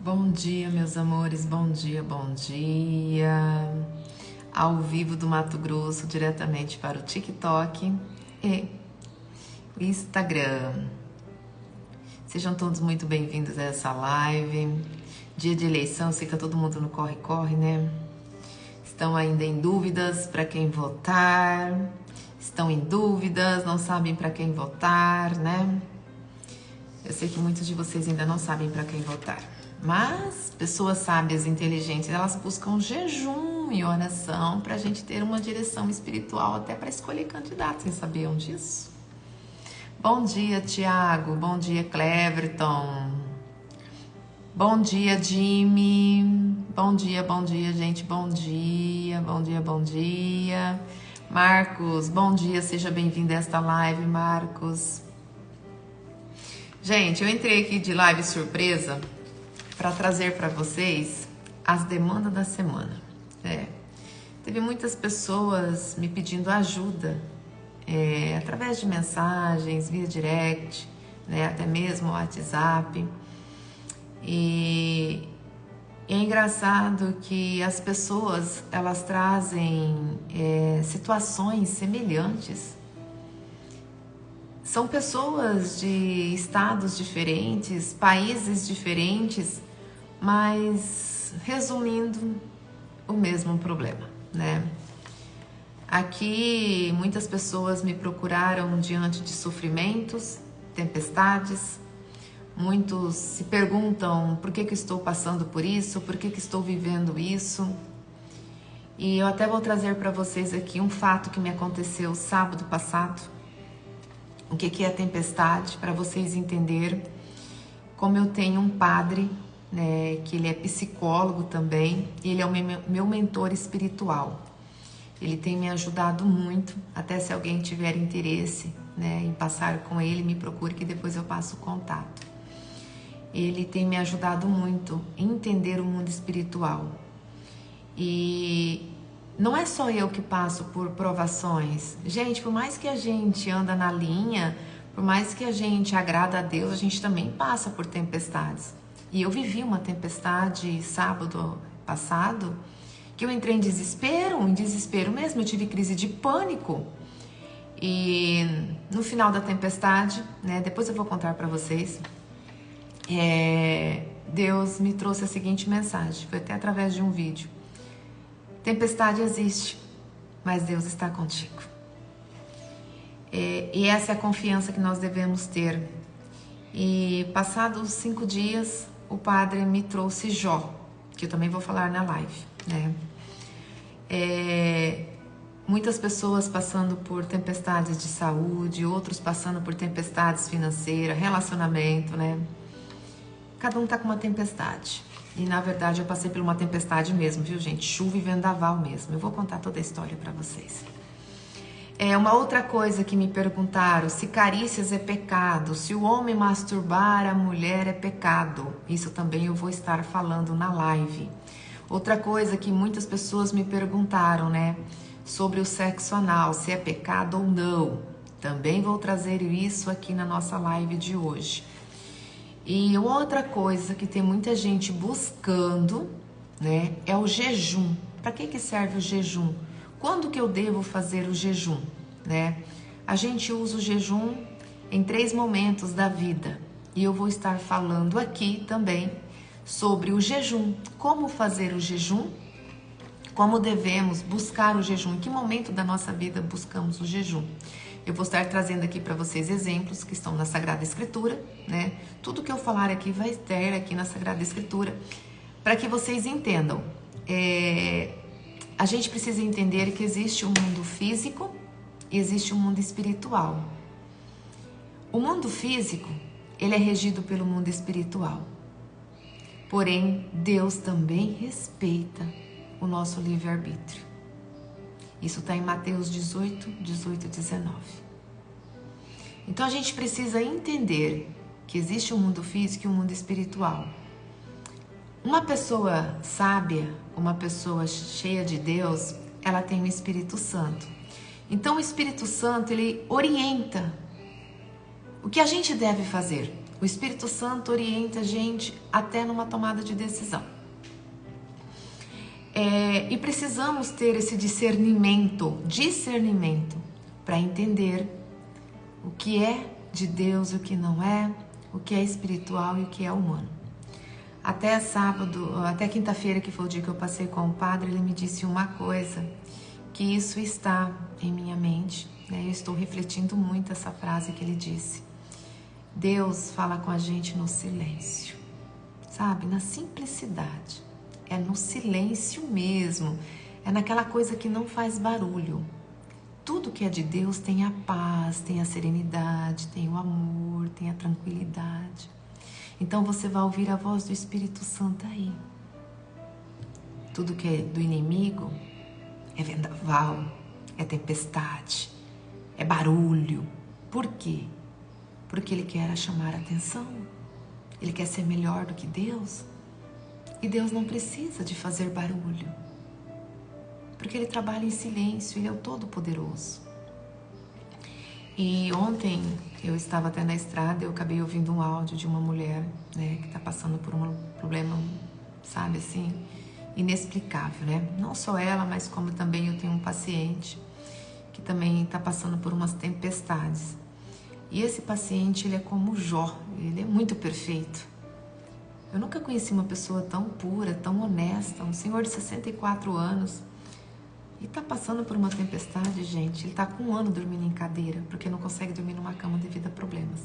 Bom dia, meus amores, bom dia, bom dia. Ao vivo do Mato Grosso, diretamente para o TikTok e o Instagram. Sejam todos muito bem-vindos a essa live. Dia de eleição, sei que todo mundo no corre-corre, né? Estão ainda em dúvidas para quem votar, estão em dúvidas, não sabem para quem votar, né? Eu sei que muitos de vocês ainda não sabem para quem votar. Mas pessoas sábias e inteligentes, elas buscam jejum e oração para a gente ter uma direção espiritual até para escolher candidatos. Vocês sabiam disso? Bom dia, Tiago. Bom dia, Cleverton. Bom dia, Jimmy. Bom dia, gente. Bom dia, bom dia, bom dia. Marcos, bom dia. Seja bem-vindo a esta live, Marcos. Gente, eu entrei aqui de live surpresa para trazer para vocês as demandas da semana. Teve muitas pessoas me pedindo ajuda através de mensagens, via direct, até mesmo WhatsApp. E é engraçado que as pessoas, elas trazem situações semelhantes. São pessoas de estados diferentes, países diferentes, mas resumindo, o mesmo problema, né? Aqui, muitas pessoas me procuraram diante de sofrimentos, tempestades. Muitos se perguntam por que eu estou passando por isso, por que estou vivendo isso. E eu até vou trazer para vocês aqui um fato que me aconteceu sábado passado. O que é tempestade, para vocês entenderem. Como eu tenho um padre, né, que ele é psicólogo também, ele é o meu mentor espiritual. Ele tem me ajudado muito, até se alguém tiver interesse, né, em passar com ele, me procure que depois eu passo o contato. Ele tem me ajudado muito a entender o mundo espiritual. E não é só eu que passo por provações. Gente, por mais que a gente anda na linha, por mais que a gente agrada a Deus, a gente também passa por tempestades. E eu vivi uma tempestade sábado passado, que eu entrei em desespero mesmo, eu tive crise de pânico. E no final da tempestade, né, depois eu vou contar para vocês, Deus me trouxe a seguinte mensagem, foi até através de um vídeo. Tempestade existe, mas Deus está contigo. E essa é a confiança que nós devemos ter. E passados 5 dias, o padre me trouxe Jó, que eu também vou falar na live, né? Muitas pessoas passando por tempestades de saúde, outros passando por tempestades financeiras, relacionamento, né? Cada um tá com uma tempestade. E na verdade eu passei por uma tempestade mesmo, viu, gente? Chuva e vendaval mesmo. Eu vou contar toda a história para vocês. Uma outra coisa que me perguntaram, se carícias é pecado, se o homem masturbar a mulher é pecado. Isso também eu vou estar falando na live. Outra coisa que muitas pessoas me perguntaram, né? Sobre o sexo anal, se é pecado ou não. Também vou trazer isso aqui na nossa live de hoje. E outra coisa que tem muita gente buscando, né, é o jejum. Para que serve o jejum? Quando que eu devo fazer o jejum, né? A gente usa o jejum em 3 momentos da vida. E eu vou estar falando aqui também sobre o jejum. Como fazer o jejum? Como devemos buscar o jejum? Em que momento da nossa vida buscamos o jejum? Eu vou estar trazendo aqui para vocês exemplos que estão na Sagrada Escritura, né? Tudo que eu falar aqui vai ter aqui na Sagrada Escritura, para que vocês entendam. A gente precisa entender que existe um mundo físico e existe um mundo espiritual. O mundo físico, ele é regido pelo mundo espiritual. Porém, Deus também respeita o nosso livre-arbítrio. Isso está em Mateus 18, 19. Então a gente precisa entender que existe um mundo físico e um mundo espiritual. Uma pessoa sábia, uma pessoa cheia de Deus, ela tem o Espírito Santo. Então o Espírito Santo, ele orienta o que a gente deve fazer. O Espírito Santo orienta a gente até numa tomada de decisão. E precisamos ter esse discernimento para entender o que é de Deus e o que não é, o que é espiritual e o que é humano. Até quinta-feira, que foi o dia que eu passei com o padre, ele me disse uma coisa, que isso está em minha mente, né? Eu estou refletindo muito essa frase que ele disse. Deus fala com a gente no silêncio, sabe? Na simplicidade. É no silêncio mesmo. É naquela coisa que não faz barulho. Tudo que é de Deus tem a paz, tem a serenidade, tem o amor, tem a tranquilidade. Então você vai ouvir a voz do Espírito Santo aí. Tudo que é do inimigo é vendaval, é tempestade, é barulho. Por quê? Porque ele quer chamar a atenção. Ele quer ser melhor do que Deus. E Deus não precisa de fazer barulho. Porque ele trabalha em silêncio, ele é o Todo-Poderoso. E ontem eu estava até na estrada, eu acabei ouvindo um áudio de uma mulher, né, que está passando por um problema, sabe assim, inexplicável, né? Não só ela, mas como também eu tenho um paciente que também está passando por umas tempestades. E esse paciente, ele é como Jó, ele é muito perfeito. Eu nunca conheci uma pessoa tão pura, tão honesta, um senhor de 64 anos. E tá passando por uma tempestade, gente. Ele tá com 1 ano dormindo em cadeira, porque não consegue dormir numa cama devido a problemas.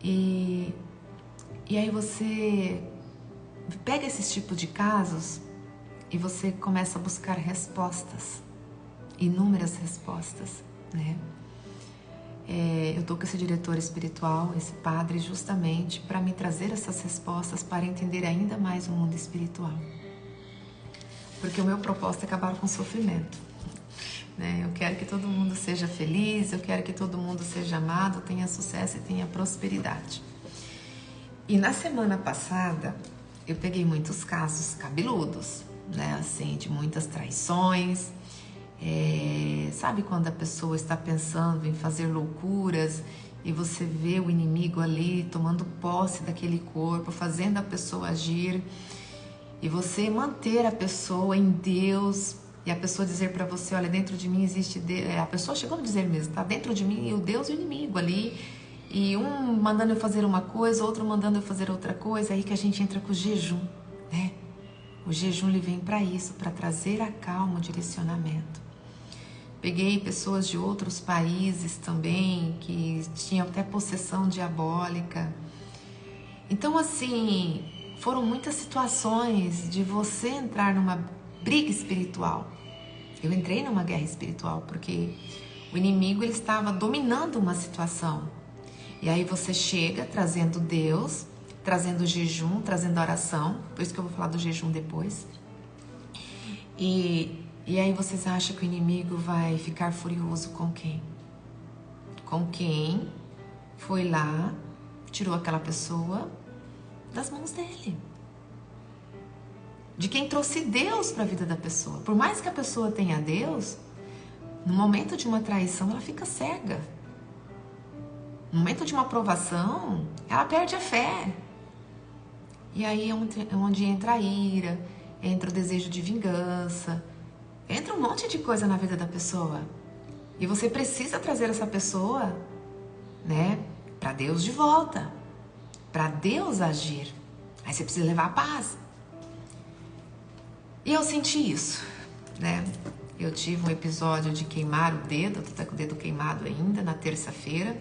E aí você pega esses tipos de casos e você começa a buscar respostas. Inúmeras respostas, né? Eu tô com esse diretor espiritual, esse padre, justamente para me trazer essas respostas, para entender ainda mais o mundo espiritual. Porque o meu propósito é acabar com o sofrimento, né? Eu quero que todo mundo seja feliz, eu quero que todo mundo seja amado, tenha sucesso e tenha prosperidade. E na semana passada, eu peguei muitos casos cabeludos, né? Assim, de muitas traições. Sabe quando a pessoa está pensando em fazer loucuras e você vê o inimigo ali tomando posse daquele corpo, fazendo a pessoa agir, e você manter a pessoa em Deus, e a pessoa dizer para você, olha, dentro de mim existe Deus. A pessoa chegou a dizer mesmo, tá dentro de mim o Deus e o inimigo ali, e um mandando eu fazer uma coisa, outro mandando eu fazer outra coisa. Aí que a gente entra com o jejum, né? O jejum, ele vem para isso, para trazer a calma, o direcionamento. Peguei pessoas de outros países também, que tinham até possessão diabólica. Então, assim, foram muitas situações de você entrar numa briga espiritual. Eu entrei numa guerra espiritual, porque o inimigo, ele estava dominando uma situação. E aí você chega trazendo Deus, trazendo jejum, trazendo oração. Por isso que eu vou falar do jejum depois. E aí vocês acham que o inimigo vai ficar furioso com quem? Com quem foi lá, tirou aquela pessoa das mãos dele. De quem trouxe Deus para a vida da pessoa. Por mais que a pessoa tenha Deus, no momento de uma traição ela fica cega. No momento de uma provação, ela perde a fé. E aí é onde entra a ira, entra o desejo de vingança, entra um monte de coisa na vida da pessoa. E você precisa trazer essa pessoa, né, para Deus de volta, para Deus agir. Aí você precisa levar a paz. E eu senti isso, né? Eu tive um episódio de queimar o dedo, eu tô com o dedo queimado ainda, na terça-feira.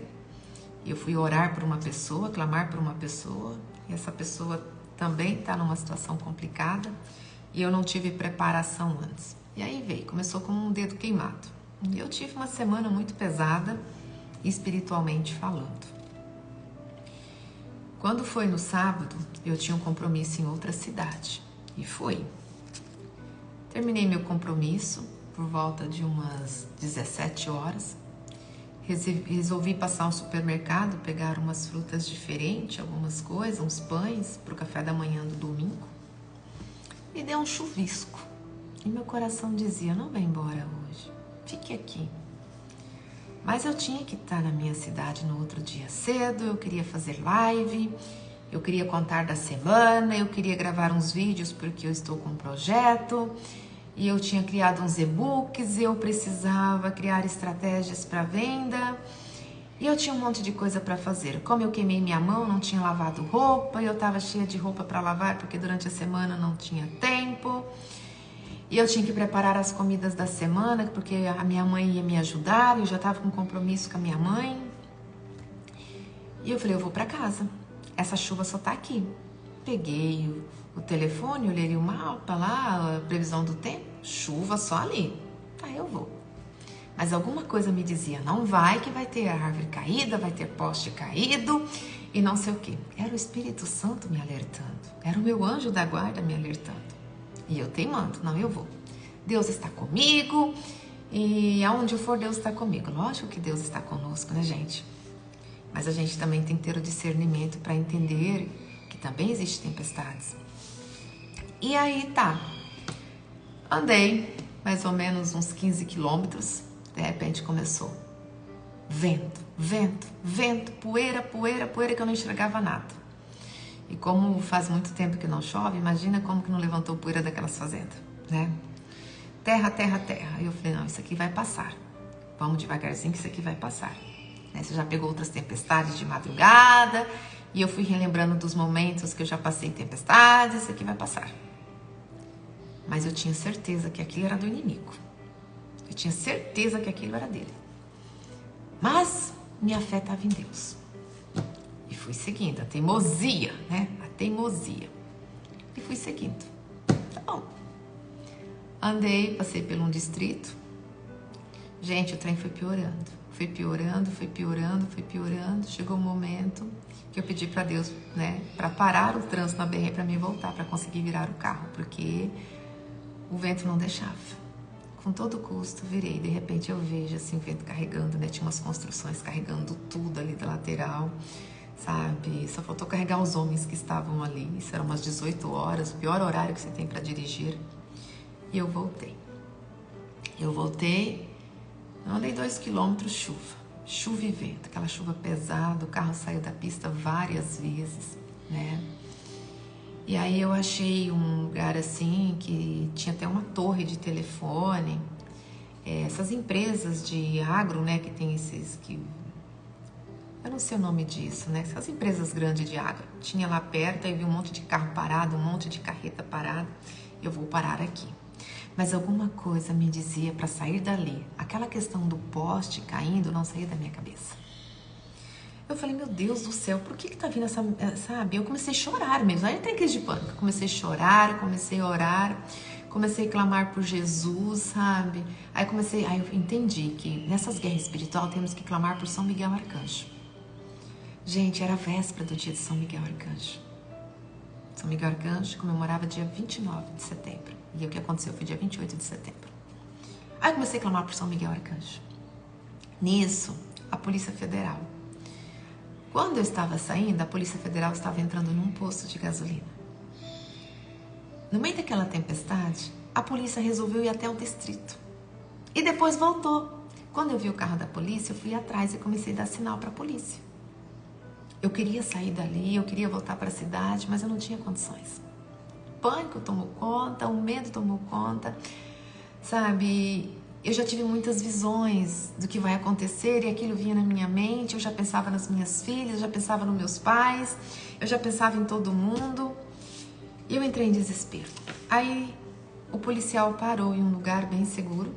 Eu fui orar por uma pessoa, clamar por uma pessoa, e essa pessoa também está numa situação complicada, e eu não tive preparação antes. E aí começou com um dedo queimado. E eu tive uma semana muito pesada, espiritualmente falando. Quando foi no sábado, eu tinha um compromisso em outra cidade, e fui. Terminei meu compromisso por volta de umas 17 horas. Resolvi passar ao supermercado, pegar umas frutas diferentes, algumas coisas, uns pães para o café da manhã do domingo. E deu um chuvisco. E meu coração dizia, não vai embora hoje, fique aqui. Mas eu tinha que estar na minha cidade no outro dia cedo, eu queria fazer live, eu queria contar da semana, eu queria gravar uns vídeos porque eu estou com um projeto, e eu tinha criado uns e-books, eu precisava criar estratégias para venda, e eu tinha um monte de coisa para fazer. Como eu queimei minha mão, não tinha lavado roupa, eu estava cheia de roupa para lavar porque durante a semana não tinha tempo. E eu tinha que preparar as comidas da semana, porque a minha mãe ia me ajudar, eu já estava com compromisso com a minha mãe. E eu falei, eu vou para casa, essa chuva só tá aqui. Peguei o telefone, olhei o mapa lá, a previsão do tempo, chuva só ali. Tá, eu vou. Mas alguma coisa me dizia, não vai que vai ter árvore caída, vai ter poste caído e não sei o quê. Era o Espírito Santo me alertando, era o meu anjo da guarda me alertando. E eu teimando, não, eu vou. Deus está comigo e aonde eu for, Deus está comigo. Lógico que Deus está conosco, né, gente? Mas a gente também tem que ter o discernimento para entender que também existem tempestades. E aí, tá. Andei mais ou menos uns 15 quilômetros, de repente começou. Vento, vento, vento, poeira, poeira, poeira, que eu não enxergava nada. E como faz muito tempo que não chove, imagina como que não levantou poeira daquelas fazendas, né? Terra, terra, terra. Aí eu falei, não, isso aqui vai passar. Vamos devagarzinho que isso aqui vai passar. Né? Você já pegou outras tempestades de madrugada, e eu fui relembrando dos momentos que eu já passei em tempestades, isso aqui vai passar. Mas eu tinha certeza que aquilo era do inimigo. Eu tinha certeza que aquilo era dele. Mas minha fé estava em Deus. E fui seguindo, a teimosia, né? A teimosia. E fui seguindo. Tá bom. Andei, passei por um distrito. Gente, o trem foi piorando. Foi piorando, foi piorando, foi piorando. Chegou um momento que eu pedi para Deus, né? Para parar o trânsito na BR para mim voltar, para conseguir virar o carro. Porque o vento não deixava. Com todo custo, virei. De repente eu vejo assim o vento carregando, né? Tinha umas construções carregando tudo ali da lateral. Sabe, só faltou carregar os homens que estavam ali. Isso eram umas 18 horas, o pior horário que você tem para dirigir. E eu voltei. Eu andei 2 quilômetros, chuva e vento, aquela chuva pesada, o carro saiu da pista várias vezes, né? E aí eu achei um lugar assim que tinha até uma torre de telefone. Essas empresas de agro, né, que tem esses que... Eu não sei o nome disso, né? Essas empresas grandes de água. Tinha lá perto, aí vi um monte de carro parado, um monte de carreta parada. Eu vou parar aqui. Mas alguma coisa me dizia para sair dali. Aquela questão do poste caindo não saía da minha cabeça. Eu falei, meu Deus do céu, por que tá vindo essa... Sabe? Eu comecei a chorar mesmo. Aí eu entrei em crise de pânico. Comecei a chorar, comecei a orar. Comecei a clamar por Jesus, sabe? Aí eu entendi que nessas guerras espirituais temos que clamar por São Miguel Arcanjo. Gente, era a véspera do dia de São Miguel Arcanjo. São Miguel Arcanjo comemorava dia 29 de setembro. E o que aconteceu foi dia 28 de setembro. Aí eu comecei a clamar por São Miguel Arcanjo. Nisso, a Polícia Federal. Quando eu estava saindo, a Polícia Federal estava entrando num posto de gasolina. No meio daquela tempestade, a polícia resolveu ir até o distrito. E depois voltou. Quando eu vi o carro da polícia, eu fui atrás e comecei a dar sinal para a polícia. Eu queria sair dali, eu queria voltar para a cidade, mas eu não tinha condições. O pânico tomou conta, o medo tomou conta, sabe? Eu já tive muitas visões do que vai acontecer e aquilo vinha na minha mente. Eu já pensava nas minhas filhas, eu já pensava nos meus pais, eu já pensava em todo mundo. E eu entrei em desespero. Aí o policial parou em um lugar bem seguro,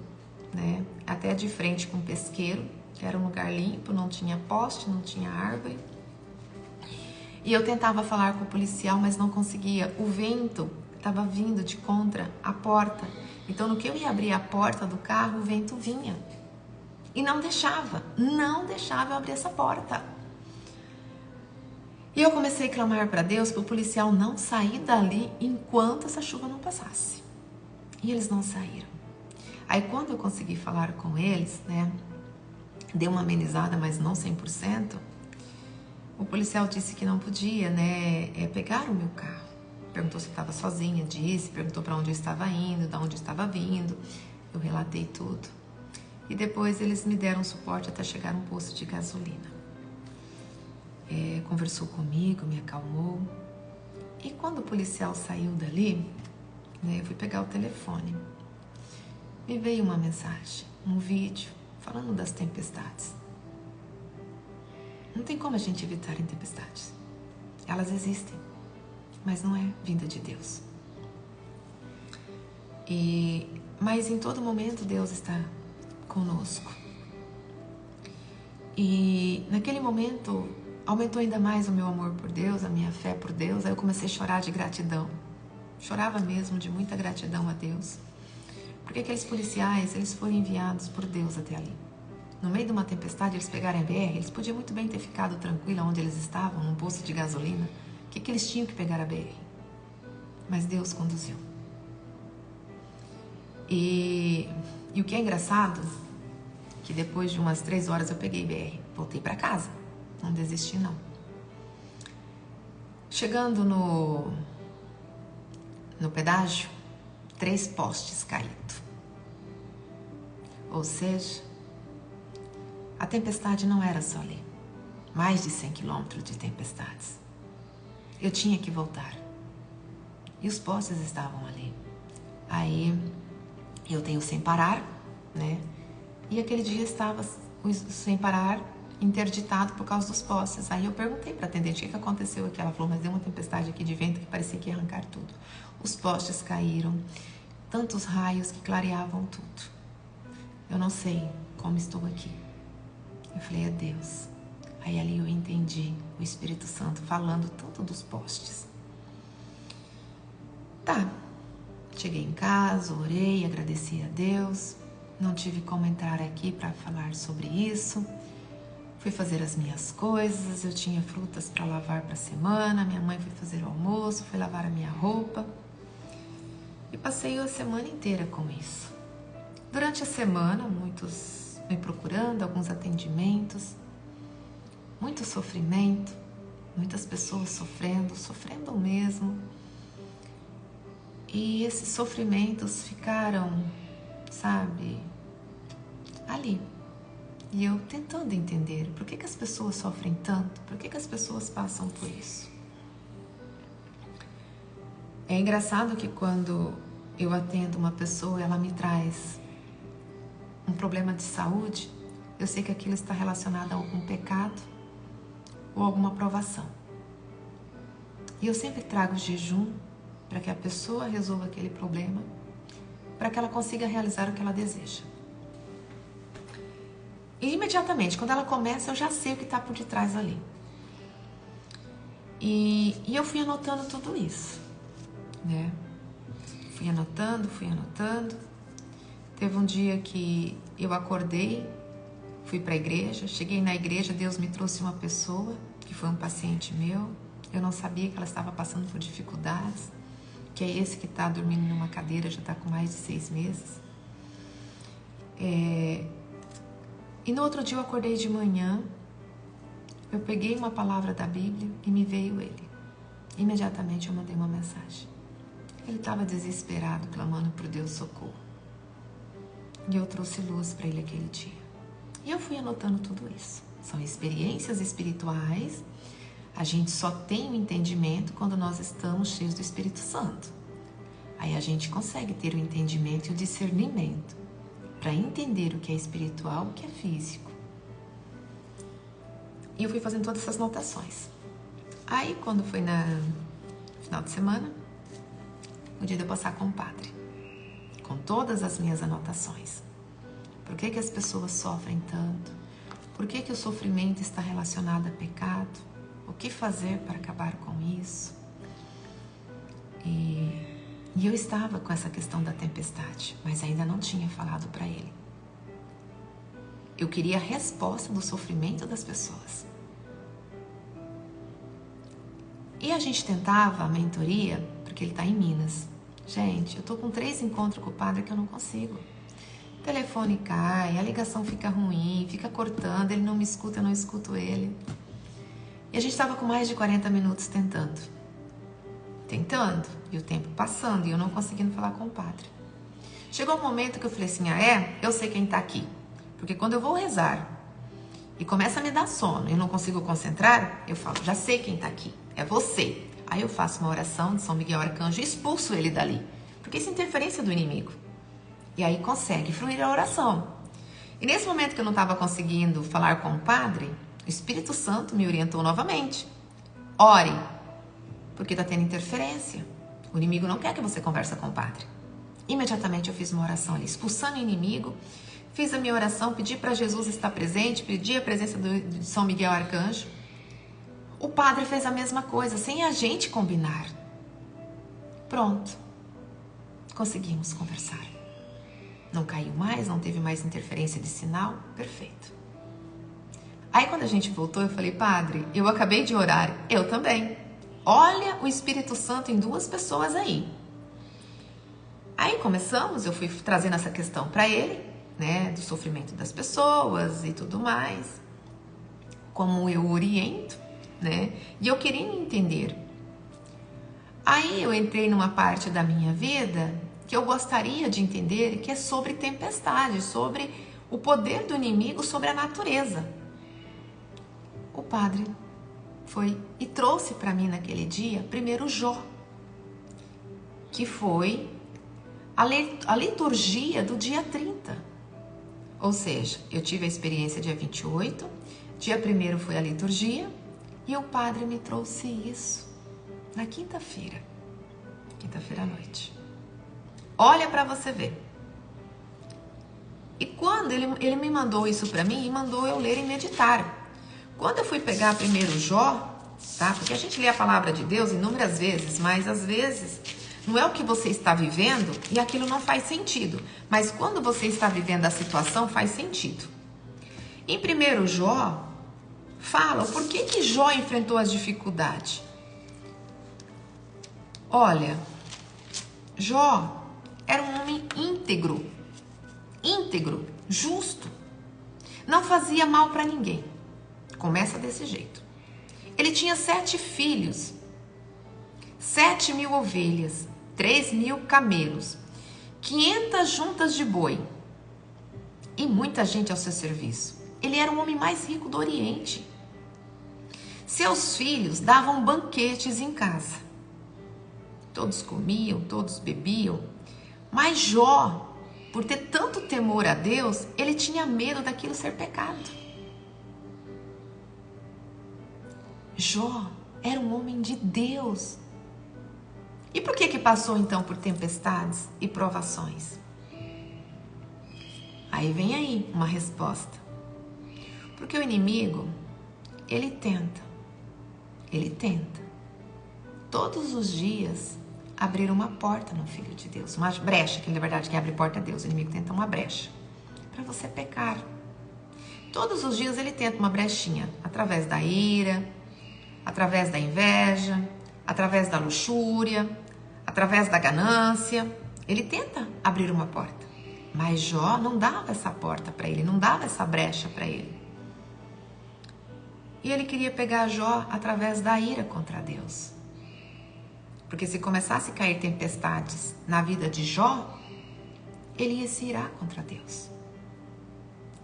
né? Até de frente com um pesqueiro, que era um lugar limpo, não tinha poste, não tinha árvore. E eu tentava falar com o policial, mas não conseguia. O vento estava vindo de contra a porta. Então, no que eu ia abrir a porta do carro, o vento vinha. E não deixava eu abrir essa porta. E eu comecei a clamar para Deus para o policial não sair dali enquanto essa chuva não passasse. E eles não saíram. Aí, quando eu consegui falar com eles, né, deu uma amenizada, mas não 100%, o policial disse que não podia, né, pegar o meu carro. Perguntou se eu estava sozinha, perguntou para onde eu estava indo, de onde eu estava vindo. Eu relatei tudo. E depois eles me deram suporte até chegar num posto de gasolina. Conversou comigo, me acalmou. E quando o policial saiu dali, eu fui pegar o telefone. Me veio uma mensagem, um vídeo, falando das tempestades. Não tem como a gente evitar tempestades. Elas existem, mas não é vinda de Deus. Mas em todo momento Deus está conosco. E naquele momento aumentou ainda mais o meu amor por Deus, a minha fé por Deus. Aí eu comecei a chorar de gratidão. Chorava mesmo de muita gratidão a Deus. Porque aqueles policiais, eles foram enviados por Deus até ali. No meio de uma tempestade, eles pegaram a BR, eles podiam muito bem ter ficado tranquilos onde eles estavam, num posto de gasolina. O que eles tinham que pegar a BR? Mas Deus conduziu. E o que é engraçado, que depois de umas 3 horas eu peguei BR, voltei para casa. Não desisti, não. Chegando no pedágio, 3 postes caídos. Ou seja, a tempestade não era só ali. Mais de 100 quilômetros de tempestades. Eu tinha que voltar. E os postes estavam ali. Aí eu tenho sem parar, E aquele dia estava sem parar, interditado por causa dos postes. Aí eu perguntei para a atendente o que aconteceu aqui. Ela falou, mas deu uma tempestade aqui de vento que parecia que ia arrancar tudo. Os postes caíram, tantos raios que clareavam tudo. Eu não sei como estou aqui. Eu falei, é Deus. Aí ali eu entendi o Espírito Santo falando tanto dos postes. Tá, cheguei em casa, orei, agradeci a Deus. Não tive como entrar aqui para falar sobre isso. Fui fazer as minhas coisas, eu tinha frutas para lavar para a semana, minha mãe foi fazer o almoço, foi lavar a minha roupa. E passei a semana inteira com isso. Durante a semana, muitos me procurando, alguns atendimentos, muito sofrimento, muitas pessoas sofrendo mesmo. E esses sofrimentos ficaram, ali. E eu tentando entender por que as pessoas sofrem tanto, por que as pessoas passam por isso. É engraçado que quando eu atendo uma pessoa, ela me traz um problema de saúde, eu sei que aquilo está relacionado a algum pecado ou alguma provação. E eu sempre trago jejum para que a pessoa resolva aquele problema, para que ela consiga realizar o que ela deseja. E imediatamente, quando ela começa, eu já sei o que está por detrás ali. E eu fui anotando tudo isso, Fui anotando. Teve um dia que eu acordei, fui para a igreja, cheguei na igreja, Deus me trouxe uma pessoa, que foi um paciente meu. Eu não sabia que ela estava passando por dificuldades, que é esse que está dormindo numa cadeira, já está com mais de 6 meses. E no outro dia eu acordei de manhã, eu peguei uma palavra da Bíblia e me veio ele. Imediatamente eu mandei uma mensagem. Ele estava desesperado, clamando por Deus socorro. E eu trouxe luz para ele aquele dia. E eu fui anotando tudo isso. São experiências espirituais. A gente só tem o entendimento quando nós estamos cheios do Espírito Santo. Aí a gente consegue ter o entendimento e o discernimento para entender o que é espiritual e o que é físico. E eu fui fazendo todas essas anotações. Aí, quando foi no final de semana, o dia de eu passar com o padre, com todas as minhas anotações. Por que as pessoas sofrem tanto? Por que o sofrimento está relacionado a pecado? O que fazer para acabar com isso? E eu estava com essa questão da tempestade, mas ainda não tinha falado para ele. Eu queria a resposta do sofrimento das pessoas. E a gente tentava a mentoria, porque ele está em Minas. Gente, eu tô com 3 encontros com o padre que eu não consigo. O telefone cai, a ligação fica ruim, fica cortando, ele não me escuta, eu não escuto ele. E a gente estava com mais de 40 minutos tentando, e o tempo passando, e eu não conseguindo falar com o padre. Chegou um momento que eu falei assim, eu sei quem tá aqui. Porque quando eu vou rezar e começa a me dar sono e não consigo concentrar, eu falo, já sei quem tá aqui, é você. Aí eu faço uma oração de São Miguel Arcanjo e expulso ele dali. Porque isso é interferência do inimigo. E aí consegue fluir a oração. E nesse momento que eu não estava conseguindo falar com o padre, o Espírito Santo me orientou novamente. Ore, porque está tendo interferência. O inimigo não quer que você converse com o padre. Imediatamente eu fiz uma oração ali, expulsando o inimigo. Fiz a minha oração, pedi para Jesus estar presente, pedi a presença de São Miguel Arcanjo. O padre fez a mesma coisa, sem a gente combinar. Pronto. Conseguimos conversar. Não caiu mais, não teve mais interferência de sinal. Perfeito. Aí quando a gente voltou, eu falei, padre, eu acabei de orar. Eu também. Olha o Espírito Santo em 2 pessoas aí. Aí começamos, eu fui trazendo essa questão para ele, né, do sofrimento das pessoas e tudo mais. Como eu oriento, né? E eu queria entender. Aí eu entrei numa parte da minha vida que eu gostaria de entender, que é sobre tempestade, sobre o poder do inimigo sobre a natureza. O padre foi e trouxe para mim naquele dia, primeiro Jó, que foi a liturgia do dia 30. Ou seja, eu tive a experiência dia 28, dia 1º foi a liturgia, e o padre me trouxe isso na quinta-feira à noite. Olha para você ver. E quando ele me mandou isso para mim, e mandou eu ler e meditar. Quando eu fui pegar primeiro Jó, tá? Porque a gente lê a palavra de Deus inúmeras vezes, mas às vezes não é o que você está vivendo e aquilo não faz sentido. Mas quando você está vivendo a situação, faz sentido. Em primeiro Jó, fala por que Jó enfrentou as dificuldades. Olha, Jó era um homem íntegro, justo, não fazia mal para ninguém. Começa desse jeito. Ele tinha 7 filhos, 7.000 ovelhas, 3.000 camelos, 500 juntas de boi e muita gente ao seu serviço. Ele era o homem mais rico do Oriente. Seus filhos davam banquetes em casa. Todos comiam, todos bebiam. Mas Jó, por ter tanto temor a Deus, ele tinha medo daquilo ser pecado. Jó era um homem de Deus. E por que passou então por tempestades e provações? Aí vem aí uma resposta. Porque o inimigo, ele tenta todos os dias abrir uma porta no Filho de Deus, uma brecha, que na verdade quem abre porta é Deus, o inimigo tenta uma brecha para você pecar. Todos os dias ele tenta uma brechinha, através da ira, através da inveja, através da luxúria, através da ganância. Ele tenta abrir uma porta, mas Jó não dava essa porta para ele, não dava essa brecha para ele. E ele queria pegar Jó através da ira contra Deus. Porque se começasse a cair tempestades na vida de Jó, ele ia se irar contra Deus.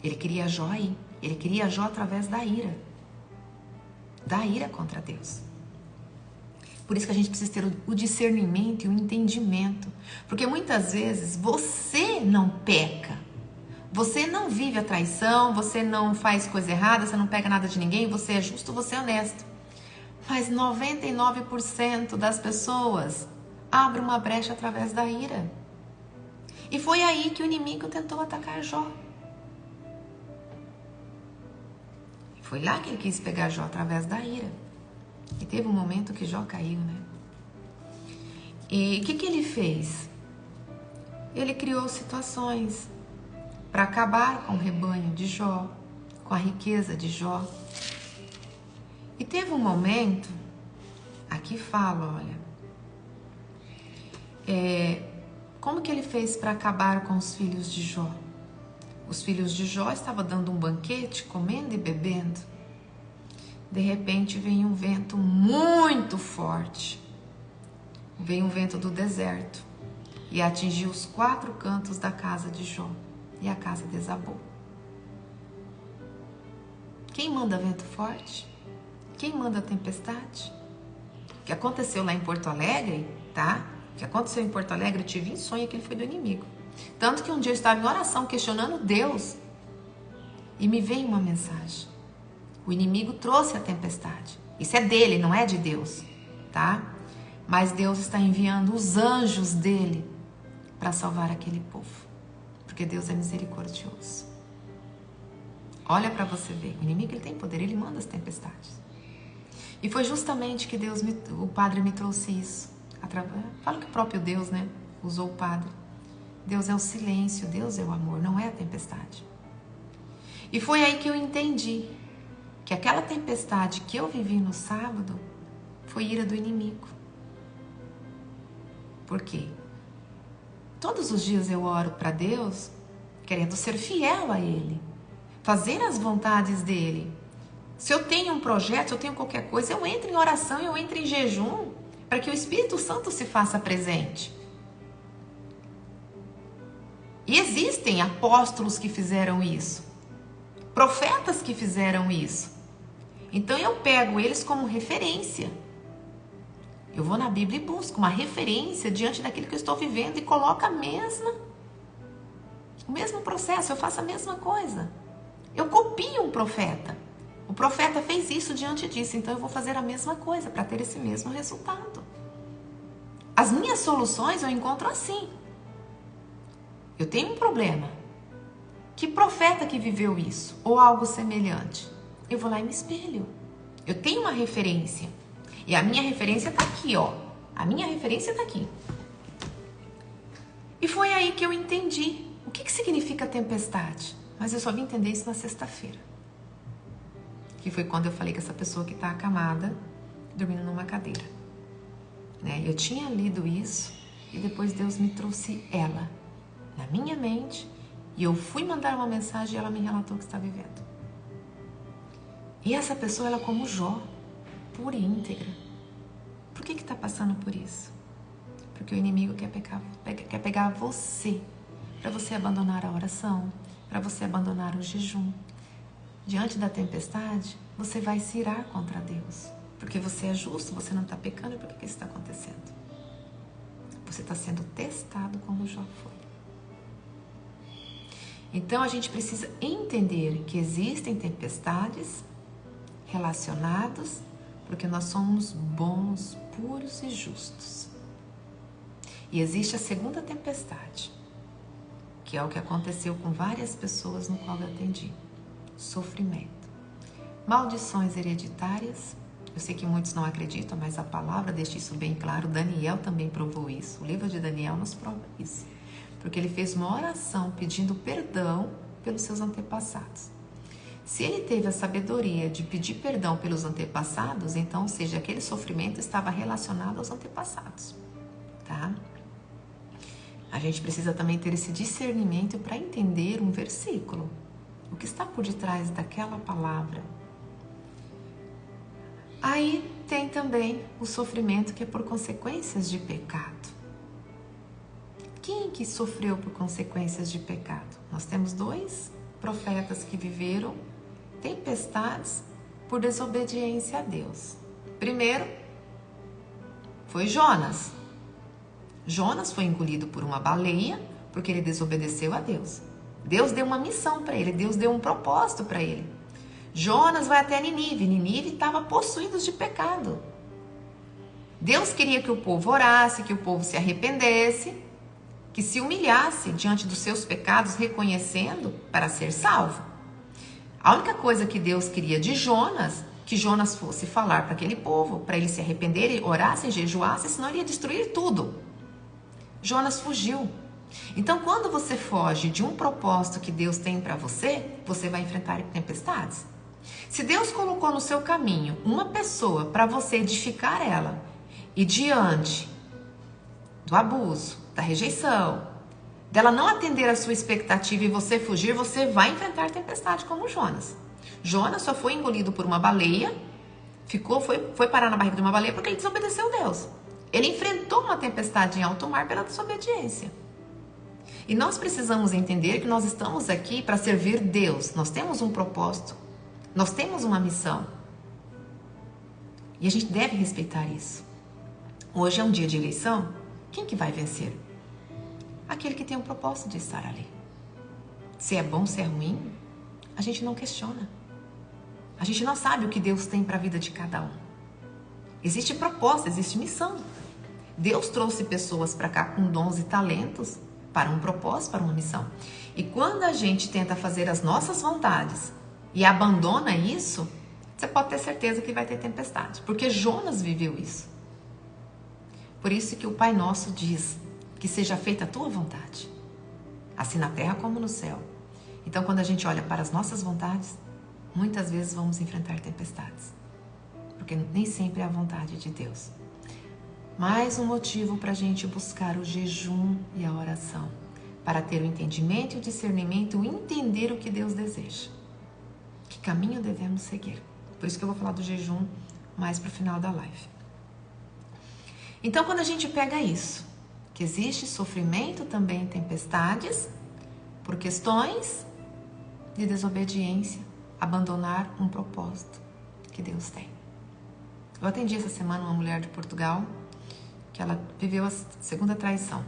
Ele queria Jó aí, ele queria Jó através da ira contra Deus. Por isso que a gente precisa ter o discernimento e o entendimento. Porque muitas vezes você não peca. Você não vive a traição, você não faz coisa errada, você não pega nada de ninguém, você é justo, você é honesto. Mas 99% das pessoas abrem uma brecha através da ira. E foi aí que o inimigo tentou atacar Jó. Foi lá que ele quis pegar Jó, através da ira. E teve um momento que Jó caiu, né? E o que ele fez? Ele criou situações para acabar com o rebanho de Jó, com a riqueza de Jó. E teve um momento, aqui fala, olha, como que ele fez para acabar com os filhos de Jó? Os filhos de Jó estavam dando um banquete, comendo e bebendo. De repente vem um vento muito forte. Veio um vento do deserto e atingiu os 4 cantos da casa de Jó. E a casa desabou. Quem manda vento forte? Quem manda tempestade? O que aconteceu lá em Porto Alegre, tá? O que aconteceu em Porto Alegre, eu tive em sonho que ele foi do inimigo. Tanto que um dia eu estava em oração questionando Deus e me veio uma mensagem. O inimigo trouxe a tempestade. Isso é dele, não é de Deus, tá? Mas Deus está enviando os anjos dele para salvar aquele povo. Porque Deus é misericordioso. Olha para você ver, o inimigo ele tem poder, ele manda as tempestades. E foi justamente que o Padre me trouxe isso. Falo que o próprio Deus, né, usou o Padre. Deus é o silêncio, Deus é o amor, não é a tempestade. E foi aí que eu entendi que aquela tempestade que eu vivi no sábado foi ira do inimigo. Por quê? Todos os dias eu oro para Deus, querendo ser fiel a Ele, fazer as vontades dEle. Se eu tenho um projeto, se eu tenho qualquer coisa, eu entro em oração, eu entro em jejum, para que o Espírito Santo se faça presente. E existem apóstolos que fizeram isso, profetas que fizeram isso. Então eu pego eles como referência. Eu vou na Bíblia e busco uma referência diante daquilo que eu estou vivendo e coloco o mesmo processo, eu faço a mesma coisa. Eu copio um profeta. O profeta fez isso diante disso, então eu vou fazer a mesma coisa para ter esse mesmo resultado. As minhas soluções eu encontro assim. Eu tenho um problema. Que profeta que viveu isso? Ou algo semelhante? Eu vou lá e me espelho. Eu tenho uma referência. E a minha referência está aqui, ó. A minha referência está aqui. E foi aí que eu entendi o que significa tempestade. Mas eu só vim entender isso na sexta-feira. Que foi quando eu falei com essa pessoa que está acamada, dormindo numa cadeira. Né? Eu tinha lido isso e depois Deus me trouxe ela na minha mente e eu fui mandar uma mensagem e ela me relatou o que está vivendo. E essa pessoa, ela é como Jó, pura e íntegra. Por que está passando por isso? Porque o inimigo quer pegar você, para você abandonar a oração, para você abandonar o jejum. Diante da tempestade, você vai se irar contra Deus. Porque você é justo, você não está pecando. E por que isso está acontecendo? Você está sendo testado como Jó foi. Então a gente precisa entender que existem tempestades relacionadas porque nós somos bons, puros e justos. E existe a segunda tempestade, que é o que aconteceu com várias pessoas no qual eu atendi. Sofrimento. Maldições hereditárias. Eu sei que muitos não acreditam, mas a palavra deixa isso bem claro. Daniel também provou isso. O livro de Daniel nos prova isso. Porque ele fez uma oração pedindo perdão pelos seus antepassados. Se ele teve a sabedoria de pedir perdão pelos antepassados, então, ou seja, aquele sofrimento estava relacionado aos antepassados, tá? A gente precisa também ter esse discernimento para entender um versículo. O que está por detrás daquela palavra? Aí tem também o sofrimento que é por consequências de pecado. Quem que sofreu por consequências de pecado? Nós temos dois profetas que viveram tempestades por desobediência a Deus. Primeiro foi Jonas. Jonas foi engolido por uma baleia porque ele desobedeceu a Deus. Deus deu uma missão para ele, Deus deu um propósito para ele. Jonas vai até Nínive. Nínive estava possuído de pecado. Deus queria que o povo orasse, que o povo se arrependesse, que se humilhasse diante dos seus pecados, reconhecendo para ser salvo. A única coisa que Deus queria de Jonas, que Jonas fosse falar para aquele povo, para eles se arrependerem, orassem, jejuassem, senão ele ia destruir tudo. Jonas fugiu. Então, quando você foge de um propósito que Deus tem para você, você vai enfrentar tempestades. Se Deus colocou no seu caminho uma pessoa para você edificar ela, e diante do abuso, da rejeição, dela não atender a sua expectativa e você fugir, você vai enfrentar tempestade como Jonas. Jonas só foi engolido por uma baleia, foi parar na barriga de uma baleia porque ele desobedeceu a Deus. Ele enfrentou uma tempestade em alto mar pela desobediência. E nós precisamos entender que nós estamos aqui para servir Deus. Nós temos um propósito. Nós temos uma missão. E a gente deve respeitar isso. Hoje é um dia de eleição. Quem que vai vencer? Aquele que tem o propósito de estar ali. Se é bom, se é ruim, a gente não questiona. A gente não sabe o que Deus tem para a vida de cada um. Existe proposta, existe missão. Deus trouxe pessoas para cá com dons e talentos para um propósito, para uma missão. E quando a gente tenta fazer as nossas vontades e abandona isso, você pode ter certeza que vai ter tempestade. Porque Jonas viveu isso. Por isso que o Pai Nosso diz que seja feita a tua vontade, assim na terra como no céu. Então, quando a gente olha para as nossas vontades, muitas vezes vamos enfrentar tempestades, porque nem sempre é a vontade de Deus. Mais um motivo para a gente buscar o jejum e a oração, para ter o entendimento e o discernimento, entender o que Deus deseja, que caminho devemos seguir. Por isso que eu vou falar do jejum mais para o final da live. Então, quando a gente pega isso, que existe sofrimento também, tempestades, por questões de desobediência, abandonar um propósito que Deus tem. Eu atendi essa semana uma mulher de Portugal, que ela viveu a segunda traição.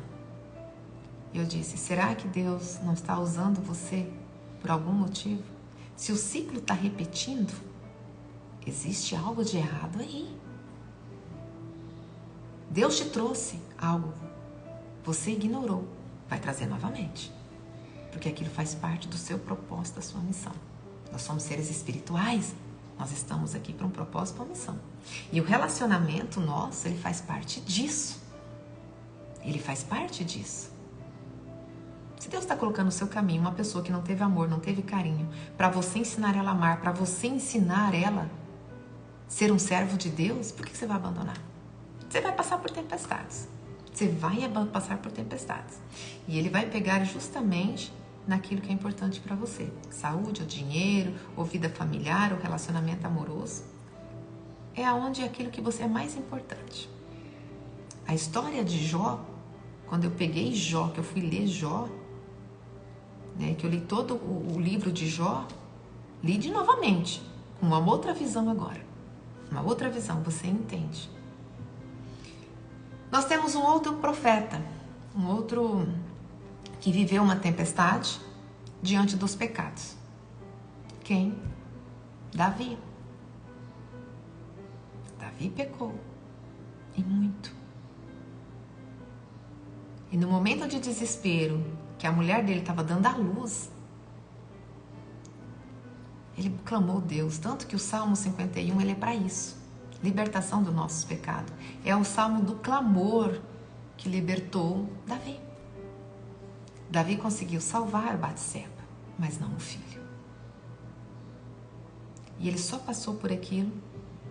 E eu disse, será que Deus não está usando você por algum motivo? Se o ciclo está repetindo, existe algo de errado aí. Deus te trouxe algo, você ignorou, vai trazer novamente. Porque aquilo faz parte do seu propósito, da sua missão. Nós somos seres espirituais, nós estamos aqui para um propósito, uma missão. E o relacionamento nosso, ele faz parte disso. Ele faz parte disso. Se Deus está colocando no seu caminho uma pessoa que não teve amor, não teve carinho, para você ensinar ela a amar, para você ensinar ela a ser um servo de Deus, por que você vai abandonar? Você vai passar por tempestades. Você vai passar por tempestades. E ele vai pegar justamente naquilo que é importante para você. Saúde, ou dinheiro, ou vida familiar, ou relacionamento amoroso. É aonde é aquilo que você é mais importante. A história de Jó, quando eu peguei Jó, que eu fui ler Jó, né, que eu li todo o livro de Jó, li de novamente, com uma outra visão agora. Uma outra visão, você entende. Nós temos um outro profeta, um outro que viveu uma tempestade diante dos pecados. Quem? Davi. Davi pecou, e muito. E no momento de desespero, que a mulher dele estava dando à luz, ele clamou a Deus, tanto que o Salmo 51 ele é para isso. Libertação dos nossos pecados. É o salmo do clamor que libertou Davi. Davi conseguiu salvar Batseba, mas não o filho. E ele só passou por aquilo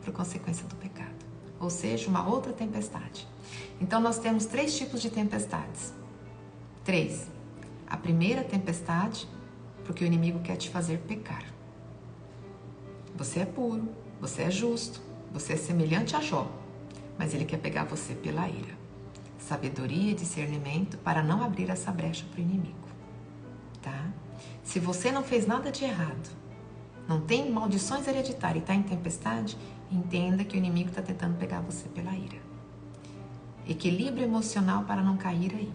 por consequência do pecado. Ou seja, uma outra tempestade. Então nós temos 3 tipos de tempestades. 3. A primeira tempestade, porque o inimigo quer te fazer pecar. Você é puro, você é justo, você é semelhante a Jó, mas ele quer pegar você pela ira. Sabedoria e discernimento para não abrir essa brecha para o inimigo, tá? Se você não fez nada de errado, não tem maldições hereditárias e está em tempestade, entenda que o inimigo está tentando pegar você pela ira. Equilíbrio emocional para não cair aí,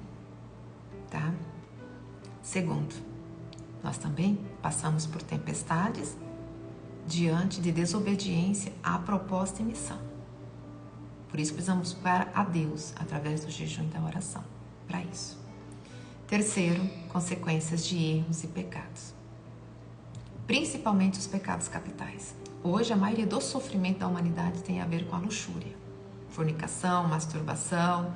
tá? Segundo, nós também passamos por tempestades diante de desobediência à proposta e missão. Por isso precisamos buscar a Deus através do jejum e da oração, para isso. Terceiro, consequências de erros e pecados. Principalmente os pecados capitais. Hoje a maioria do sofrimento da humanidade tem a ver com a luxúria. Fornicação, masturbação,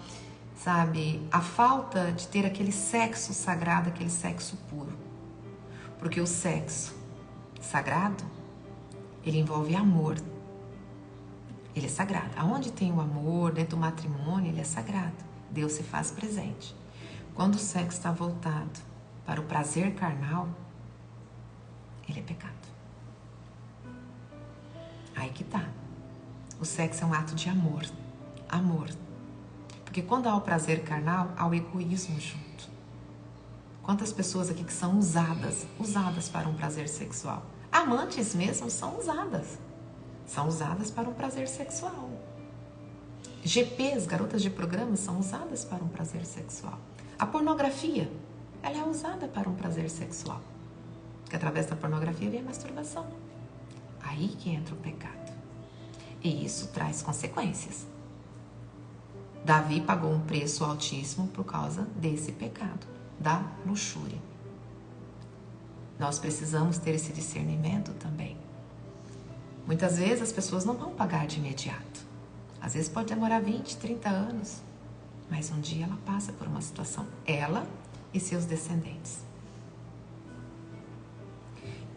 sabe? A falta de ter aquele sexo sagrado, aquele sexo puro. Porque o sexo sagrado, ele envolve amor. Ele é sagrado. Aonde tem o amor, dentro do matrimônio, ele é sagrado. Deus se faz presente. Quando o sexo está voltado para o prazer carnal, ele é pecado. Aí que tá. O sexo é um ato de amor. Amor. Porque quando há o prazer carnal, há o egoísmo junto. Quantas pessoas aqui que são usadas para um prazer sexual? Amantes mesmo são usadas. São usadas para um prazer sexual. GPs, garotas de programa, são usadas para um prazer sexual. A pornografia, ela é usada para um prazer sexual. Porque através da pornografia vem a masturbação. Aí que entra o pecado. E isso traz consequências. Davi pagou um preço altíssimo por causa desse pecado, da luxúria. Nós precisamos ter esse discernimento também. Muitas vezes as pessoas não vão pagar de imediato. Às vezes pode demorar 20, 30 anos. Mas um dia ela passa por uma situação, ela e seus descendentes.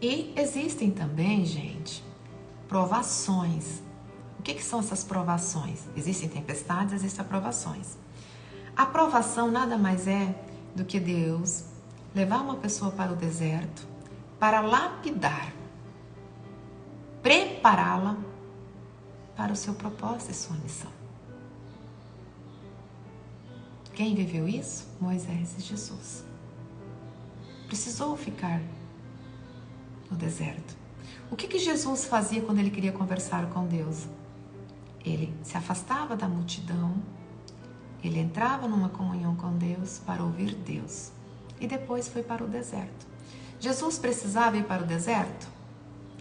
E existem também, gente, provações. O que são essas provações? Existem tempestades, existem aprovações. A provação nada mais é do que Deus levar uma pessoa para o deserto para lapidar, prepará-la para o seu propósito e sua missão. Quem viveu isso? Moisés e Jesus. Precisou ficar no deserto. O que Jesus fazia quando ele queria conversar com Deus? Ele se afastava da multidão, ele entrava numa comunhão com Deus para ouvir Deus e depois foi para o deserto. Jesus precisava ir para o deserto?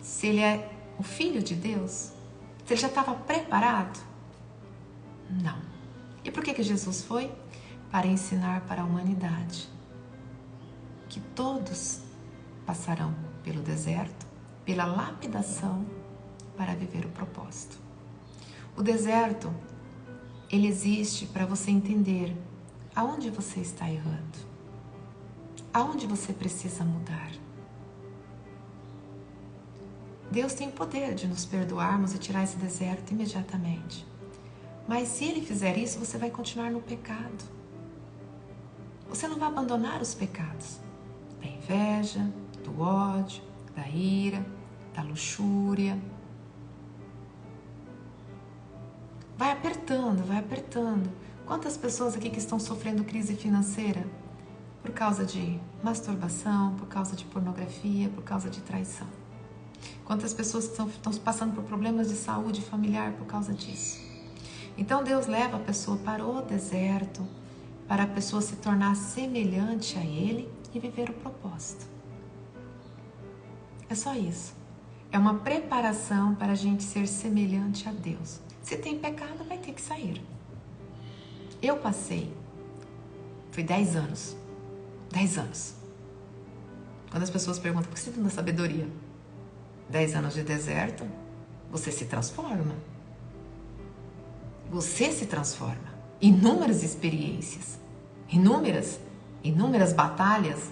Se ele é o Filho de Deus? Se ele já estava preparado? Não. E por que Jesus foi? Para ensinar para a humanidade que todos passarão pelo deserto, pela lapidação, para viver o propósito. O deserto, ele existe para você entender aonde você está errando, aonde você precisa mudar. Deus tem o poder de nos perdoarmos e tirar esse deserto imediatamente. Mas se Ele fizer isso, você vai continuar no pecado. Você não vai abandonar os pecados da inveja, do ódio, da ira, da luxúria. Vai apertando, vai apertando. Quantas pessoas aqui que estão sofrendo crise financeira por causa de masturbação, por causa de pornografia, por causa de traição? Quantas pessoas que estão passando por problemas de saúde familiar por causa disso? Então Deus leva a pessoa para o deserto, para a pessoa se tornar semelhante a Ele e viver o propósito. É só isso. É uma preparação para a gente ser semelhante a Deus. Se tem pecado, vai ter que sair. Eu passei, foi 10 anos. 10 anos. Quando as pessoas perguntam, por que você tem tanta sabedoria? 10 anos de deserto, você se transforma. Você se transforma. Inúmeras experiências, inúmeras batalhas.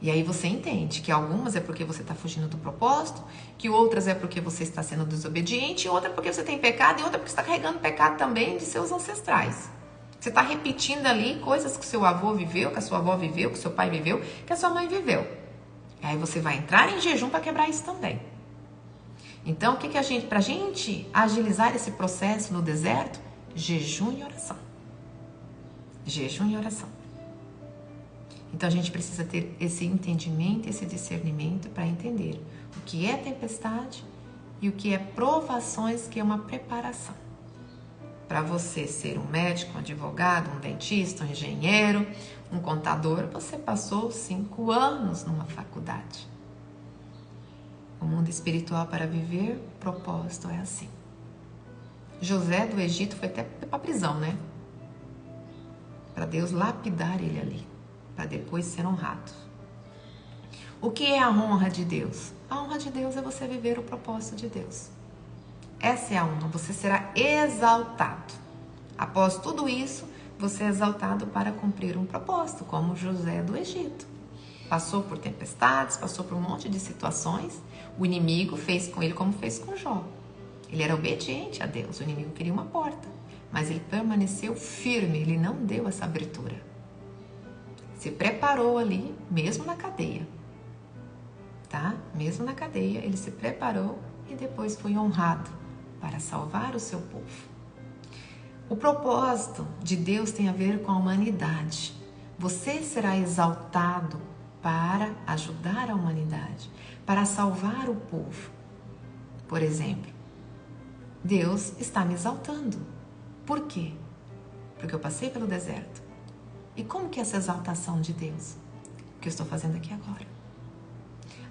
E aí você entende que algumas é porque você está fugindo do propósito, que outras é porque você está sendo desobediente, e outra porque você tem pecado, e outra porque você está carregando pecado também de seus ancestrais. Você está repetindo ali coisas que o seu avô viveu, que a sua avó viveu, que o seu pai viveu, que a sua mãe viveu. E aí você vai entrar em jejum para quebrar isso também. Então, o que para a gente agilizar esse processo no deserto? Jejum e oração. Jejum e oração. Então, a gente precisa ter esse entendimento, esse discernimento para entender o que é tempestade e o que é provações, que é uma preparação. Para você ser um médico, um advogado, um dentista, um engenheiro, um contador, você passou 5 anos numa faculdade. O mundo espiritual para viver, o propósito é assim. José do Egito foi até para a prisão, né? Para Deus lapidar ele ali, para depois ser honrado. O que é a honra de Deus? A honra de Deus é você viver o propósito de Deus. Essa é a honra, você será exaltado. Após tudo isso, você é exaltado para cumprir um propósito, como José do Egito. Passou por tempestades, passou por um monte de situações. O inimigo fez com ele como fez com Jó. Ele era obediente a Deus, o inimigo queria uma porta, mas ele permaneceu firme, ele não deu essa abertura. Se preparou ali, mesmo na cadeia. Tá? Mesmo na cadeia, ele se preparou e depois foi honrado para salvar o seu povo. O propósito de Deus tem a ver com a humanidade. Você será exaltado para ajudar a humanidade, para salvar o povo. Por exemplo, Deus está me exaltando. Por quê? Porque eu passei pelo deserto. E como que é essa exaltação de Deus? O que eu estou fazendo aqui agora?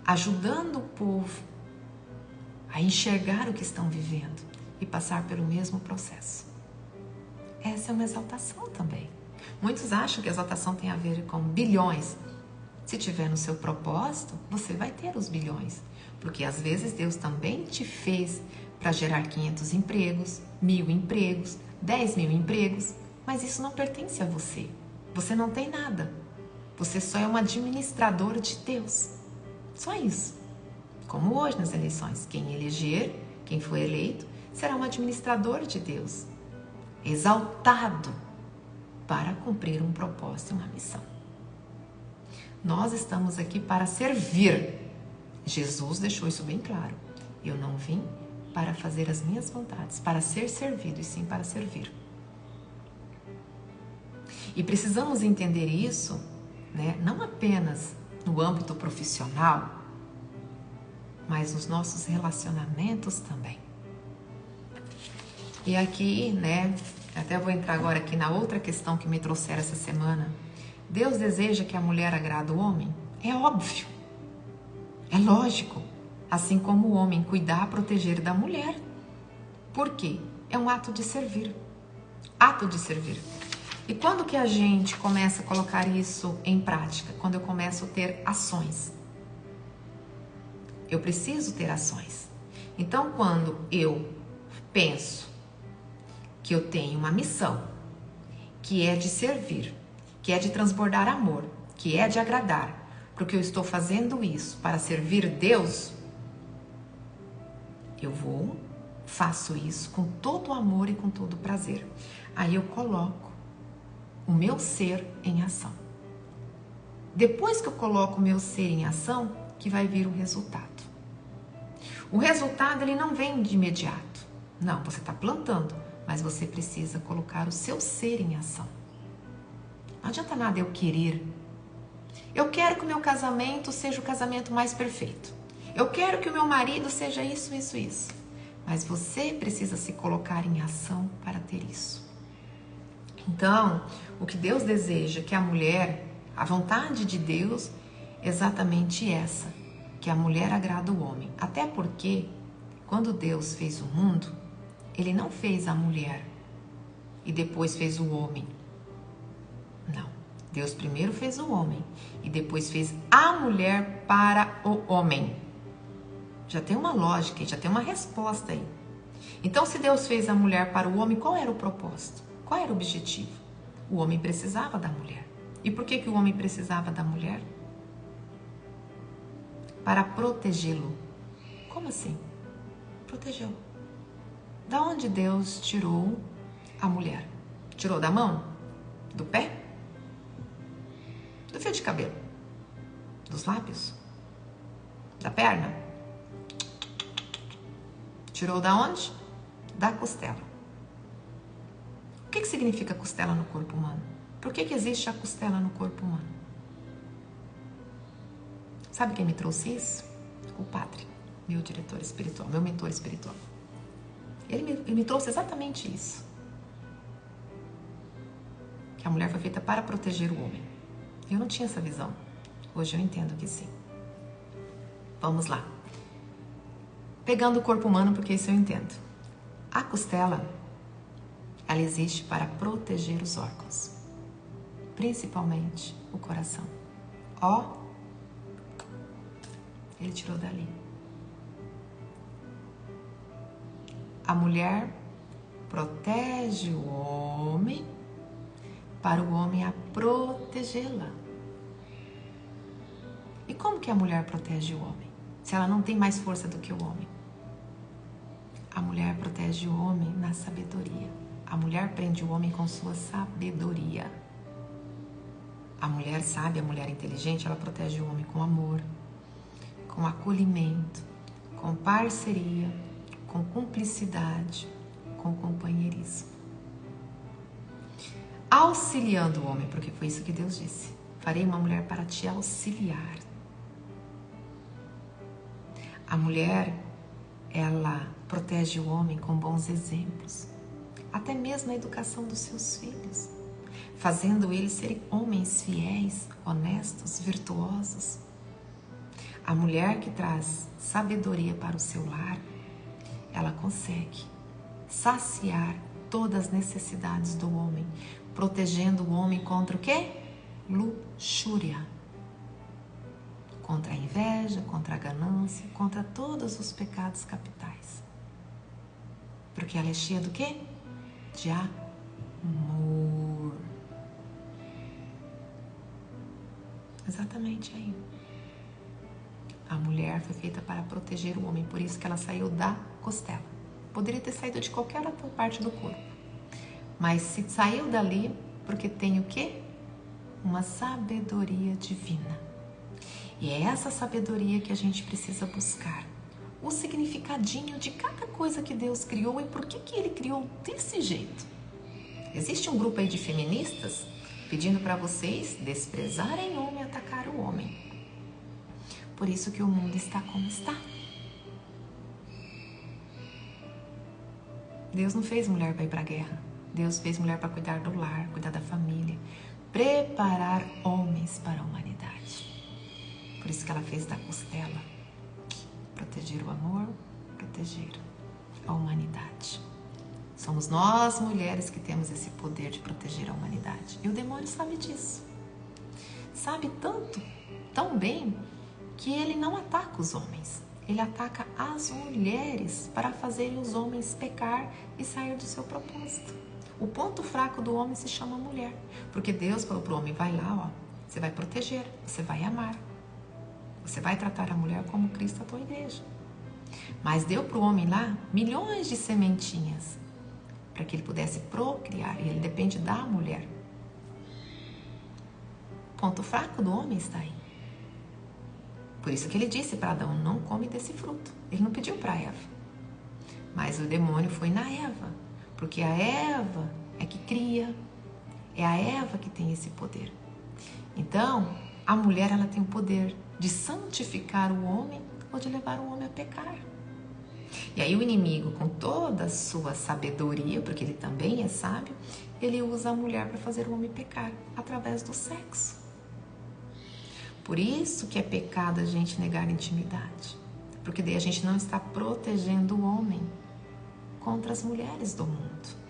Ajudando o povo a enxergar o que estão vivendo e passar pelo mesmo processo. Essa é uma exaltação também. Muitos acham que a exaltação tem a ver com bilhões. Se tiver no seu propósito, você vai ter os bilhões. Porque às vezes Deus também te fez para gerar 500 empregos, 1000 empregos, 10.000 empregos. Mas isso não pertence a você. Você não tem nada. Você só é um administrador de Deus. Só isso. Como hoje nas eleições. Quem eleger, quem for eleito, será um administrador de Deus. Exaltado para cumprir um propósito e uma missão. Nós estamos aqui para servir. Jesus deixou isso bem claro. Eu não vim para fazer as minhas vontades, para ser servido, e sim para servir. E precisamos entender isso, né, não apenas no âmbito profissional, mas nos nossos relacionamentos também. E aqui, né, até vou entrar agora aqui na outra questão que me trouxeram essa semana. Deus deseja que a mulher agrade o homem? É óbvio, é lógico. Assim como o homem cuidar, proteger da mulher. Por quê? É um ato de servir. Ato de servir. E quando que a gente começa a colocar isso em prática? Quando eu começo a ter ações. Eu preciso ter ações. Então, quando eu penso que eu tenho uma missão, que é de servir, que é de transbordar amor, que é de agradar, porque eu estou fazendo isso para servir Deus, eu faço isso com todo o amor e com todo o prazer. Aí eu coloco o meu ser em ação. Depois que eu coloco o meu ser em ação, que vai vir o resultado. O resultado, ele não vem de imediato. Não, você está plantando, mas você precisa colocar o seu ser em ação. Não adianta nada eu querer. Eu quero que o meu casamento seja o casamento mais perfeito. Eu quero que o meu marido seja isso, isso, isso. Mas você precisa se colocar em ação para ter isso. Então, o que Deus deseja que a mulher, a vontade de Deus, é exatamente essa, que a mulher agrada o homem. Até porque, quando Deus fez o mundo, Ele não fez a mulher e depois fez o homem. Não. Deus primeiro fez o homem e depois fez a mulher para o homem. Já tem uma lógica, já tem uma resposta aí. Então, se Deus fez a mulher para o homem, qual era o propósito? Qual era o objetivo? O homem precisava da mulher. E por que o homem precisava da mulher? Para protegê-lo. Como assim? Protegeu. Da onde Deus tirou a mulher? Tirou da mão? Do pé? Do fio de cabelo? Dos lábios? Da perna? Tirou da onde? Da costela. O que significa costela no corpo humano? Por que existe a costela no corpo humano? Sabe quem me trouxe isso? O padre, meu diretor espiritual, meu mentor espiritual. Ele me trouxe exatamente isso. Que a mulher foi feita para proteger o homem. Eu não tinha essa visão. Hoje eu entendo que sim. Vamos lá. Pegando o corpo humano, porque isso eu entendo. A costela, ela existe para proteger os órgãos. Principalmente o coração. Ó, ele tirou dali. A mulher protege o homem para o homem a protegê-la. E como que a mulher protege o homem? Se ela não tem mais força do que o homem. A mulher protege o homem na sabedoria. A mulher prende o homem com sua sabedoria. A mulher sábia, a mulher inteligente, ela protege o homem com amor, com acolhimento, com parceria, com cumplicidade, com companheirismo. Auxiliando o homem, porque foi isso que Deus disse. Farei uma mulher para te auxiliar. A mulher, ela protege o homem com bons exemplos, até mesmo na educação dos seus filhos, fazendo eles serem homens fiéis, honestos, virtuosos. A mulher que traz sabedoria para o seu lar, ela consegue saciar todas as necessidades do homem, protegendo o homem contra o quê? Luxúria. Contra a inveja, contra a ganância, contra todos os pecados capitais. Porque ela é cheia do quê? De amor. Exatamente aí. A mulher foi feita para proteger o homem, por isso que ela saiu da costela. Poderia ter saído de qualquer outra parte do corpo. Mas se saiu dali, porque tem o quê? Uma sabedoria divina. E é essa sabedoria que a gente precisa buscar. O significadinho de cada coisa que Deus criou e por que Ele criou desse jeito. Existe um grupo aí de feministas pedindo para vocês desprezarem o homem e atacar o homem. Por isso que o mundo está como está. Deus não fez mulher para ir para a guerra. Deus fez mulher para cuidar do lar, cuidar da família, preparar homens para a humanidade. Por isso que ela fez da costela. Proteger o amor, proteger a humanidade. Somos nós, mulheres, que temos esse poder de proteger a humanidade. E o demônio sabe disso. Sabe tanto, tão bem, que ele não ataca os homens. Ele ataca as mulheres para fazerem os homens pecar e sair do seu propósito. O ponto fraco do homem se chama mulher. Porque Deus falou para o homem, vai lá, ó, você vai proteger, você vai amar. Você vai tratar a mulher como Cristo a tua igreja. Mas deu para o homem lá milhões de sementinhas para que ele pudesse procriar. E ele depende da mulher. O ponto fraco do homem está aí. Por isso que ele disse para Adão, não come desse fruto. Ele não pediu para Eva. Mas o demônio foi na Eva. Porque a Eva é que cria. É a Eva que tem esse poder. Então, a mulher, ela tem o poder de santificar o homem ou de levar o homem a pecar. E aí o inimigo, com toda a sua sabedoria, porque ele também é sábio, ele usa a mulher para fazer o homem pecar através do sexo. Por isso que é pecado a gente negar a intimidade. Porque daí a gente não está protegendo o homem contra as mulheres do mundo.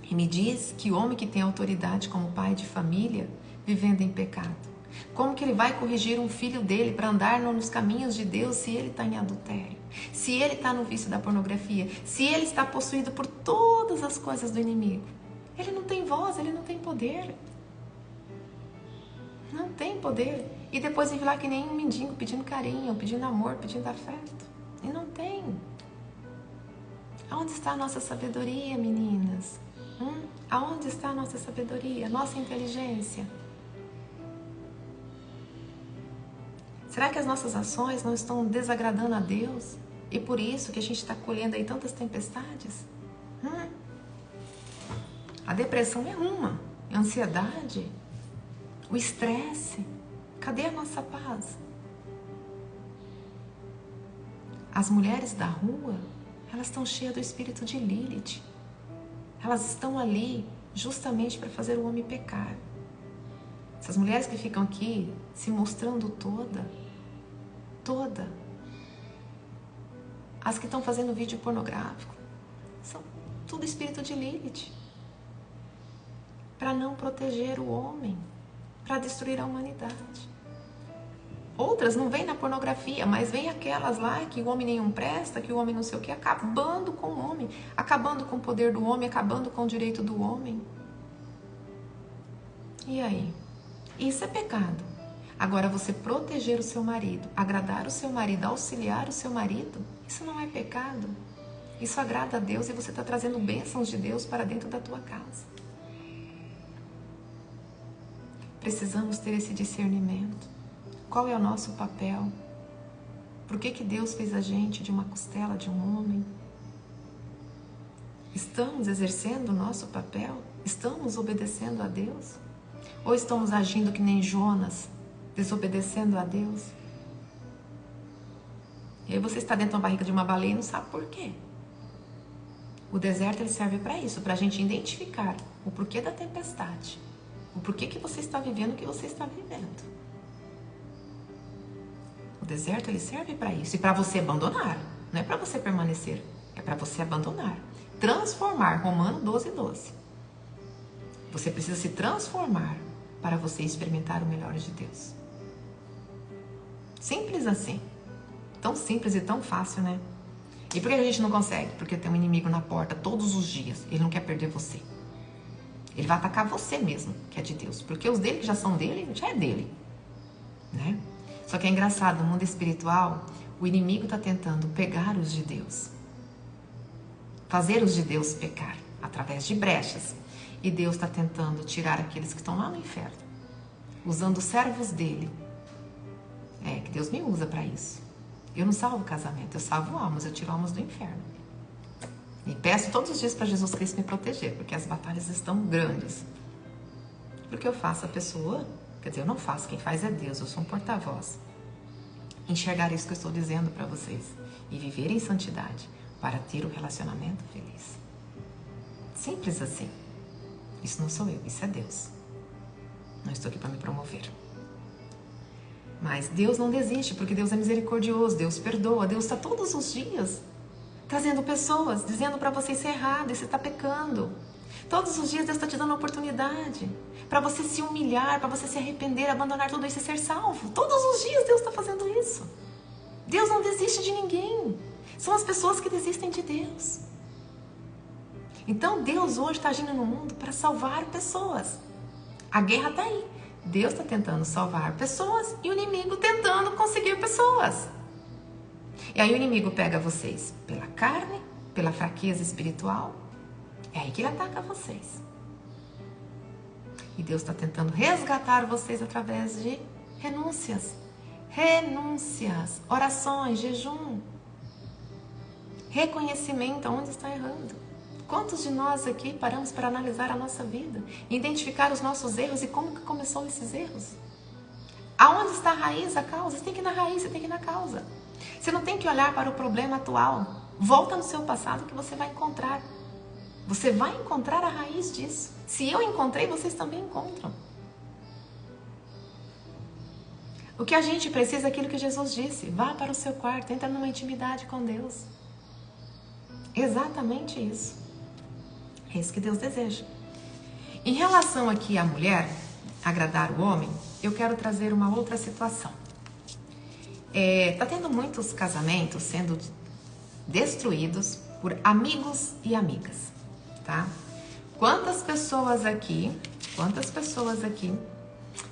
E me diz que o homem que tem autoridade como pai de família, vivendo em pecado, como que ele vai corrigir um filho dele para andar nos caminhos de Deus se ele está em adultério? Se ele está no vício da pornografia? Se ele está possuído por todas as coisas do inimigo? Ele não tem voz, ele não tem poder. Não tem poder. E depois vive lá que nem um mendigo pedindo carinho, pedindo amor, pedindo afeto. E não tem. Aonde está a nossa sabedoria, meninas? Aonde está a nossa sabedoria, a nossa inteligência? Será que as nossas ações não estão desagradando a Deus? E por isso que a gente está colhendo aí tantas tempestades? A depressão é uma, a ansiedade, o estresse. Cadê a nossa paz? As mulheres da rua, elas estão cheias do espírito de Lilith. Elas estão ali justamente para fazer o homem pecar. Essas mulheres que ficam aqui se mostrando toda. As que estão fazendo vídeo pornográfico são tudo espírito de Lilith. Para não proteger o homem, para destruir a humanidade. Outras não vêm na pornografia, mas vêm aquelas lá que o homem nenhum presta, que o homem não sei o que, acabando com o homem, acabando com o poder do homem, acabando com o direito do homem. E aí? Isso é pecado. Agora, você proteger o seu marido, agradar o seu marido, auxiliar o seu marido, isso não é pecado. Isso agrada a Deus e você está trazendo bênçãos de Deus para dentro da tua casa. Precisamos ter esse discernimento. Qual é o nosso papel? Por que Deus fez a gente de uma costela de um homem? Estamos exercendo o nosso papel? Estamos obedecendo a Deus? Ou estamos agindo que nem Jonas, desobedecendo a Deus? E aí você está dentro de uma barriga de uma baleia e não sabe por quê. O deserto ele serve para isso, para a gente identificar o porquê da tempestade. O porquê que você está vivendo o que você está vivendo. O deserto ele serve para isso e para você abandonar. Não é para você permanecer, é para você abandonar. Transformar, Romanos 12:12. Você precisa se transformar para você experimentar o melhor de Deus. Simples assim. Tão simples e tão fácil, né? E por que a gente não consegue? Porque tem um inimigo na porta todos os dias. Ele não quer perder você. Ele vai atacar você mesmo, que é de Deus. Porque os dele que já são dele, já é dele. Né? Só que é engraçado, no mundo espiritual, o inimigo está tentando pegar os de Deus. Fazer os de Deus pecar, através de brechas. E Deus está tentando tirar aqueles que estão lá no inferno. Usando os servos dele. É, que Deus me usa para isso. Eu não salvo casamento, eu salvo almas, eu tiro almas do inferno. E peço todos os dias para Jesus Cristo me proteger, porque as batalhas estão grandes. Porque eu faço a pessoa, quer dizer, eu não faço, quem faz é Deus, eu sou um porta-voz. Enxergar isso que eu estou dizendo para vocês e viver em santidade para ter o relacionamento feliz. Simples assim. Isso não sou eu, isso é Deus. Não estou aqui para me promover. Mas Deus não desiste, porque Deus é misericordioso, Deus perdoa, Deus está todos os dias trazendo pessoas, dizendo para você isso é errado, você está pecando. Todos os dias Deus está te dando uma oportunidade para você se humilhar, para você se arrepender, abandonar tudo isso e ser salvo. Todos os dias Deus está fazendo isso. Deus não desiste de ninguém. São as pessoas que desistem de Deus. Então Deus hoje está agindo no mundo para salvar pessoas. A guerra está aí. Deus está tentando salvar pessoas e o inimigo tentando conseguir pessoas. E aí o inimigo pega vocês pela carne, pela fraqueza espiritual. É aí que ele ataca vocês. E Deus está tentando resgatar vocês através de renúncias. Renúncias, orações, jejum. Reconhecimento aonde está errando. Quantos de nós aqui paramos para analisar a nossa vida, identificar os nossos erros e como que começou esses erros? Aonde está a raiz, a causa? Você tem que ir na raiz, você tem que ir na causa. Você não tem que olhar para o problema atual. Volta no seu passado que você vai encontrar. Você vai encontrar a raiz disso. Se eu encontrei, vocês também encontram. O que a gente precisa é aquilo que Jesus disse. Vá para o seu quarto, entra numa intimidade com Deus. Exatamente isso. É isso que Deus deseja. Em relação aqui à mulher, agradar o homem, eu quero trazer uma outra situação. Tá tendo muitos casamentos sendo destruídos por amigos e amigas, tá? Quantas pessoas aqui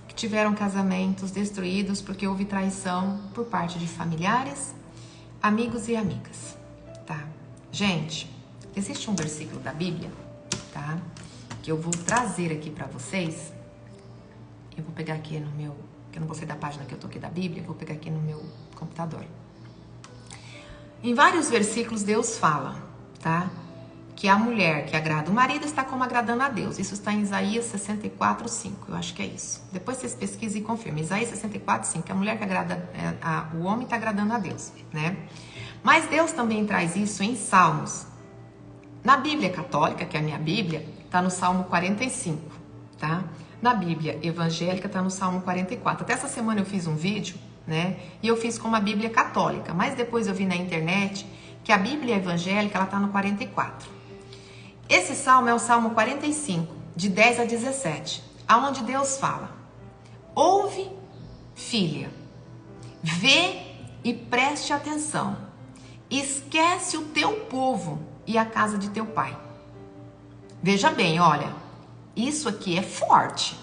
que tiveram casamentos destruídos porque houve traição por parte de familiares, amigos e amigas, tá? Gente, existe um versículo da Bíblia, tá? Que eu vou trazer aqui pra vocês. Eu vou pegar aqui no meu... que eu não vou sair da página que eu tô aqui da Bíblia, vou pegar aqui no meu computador. Em vários versículos Deus fala, tá? Que a mulher que agrada o marido está como agradando a Deus. Isso está em Isaías 64:5, eu acho que é isso. Depois vocês pesquisem e confirmem. Isaías 64:5, que a mulher que agrada... o homem está agradando a Deus, né? Mas Deus também traz isso em Salmos. Na Bíblia católica, que é a minha Bíblia, está no Salmo 45, tá? Na Bíblia evangélica está no Salmo 44. Até essa semana eu fiz um vídeo, né? E eu fiz com uma Bíblia católica, mas depois eu vi na internet que a Bíblia evangélica ela está no 44. Esse salmo é o Salmo 45, de 10 a 17, aonde Deus fala: ouve, filha, vê e preste atenção. Esquece o teu povo e a casa de teu pai. Veja bem, olha, isso aqui é forte,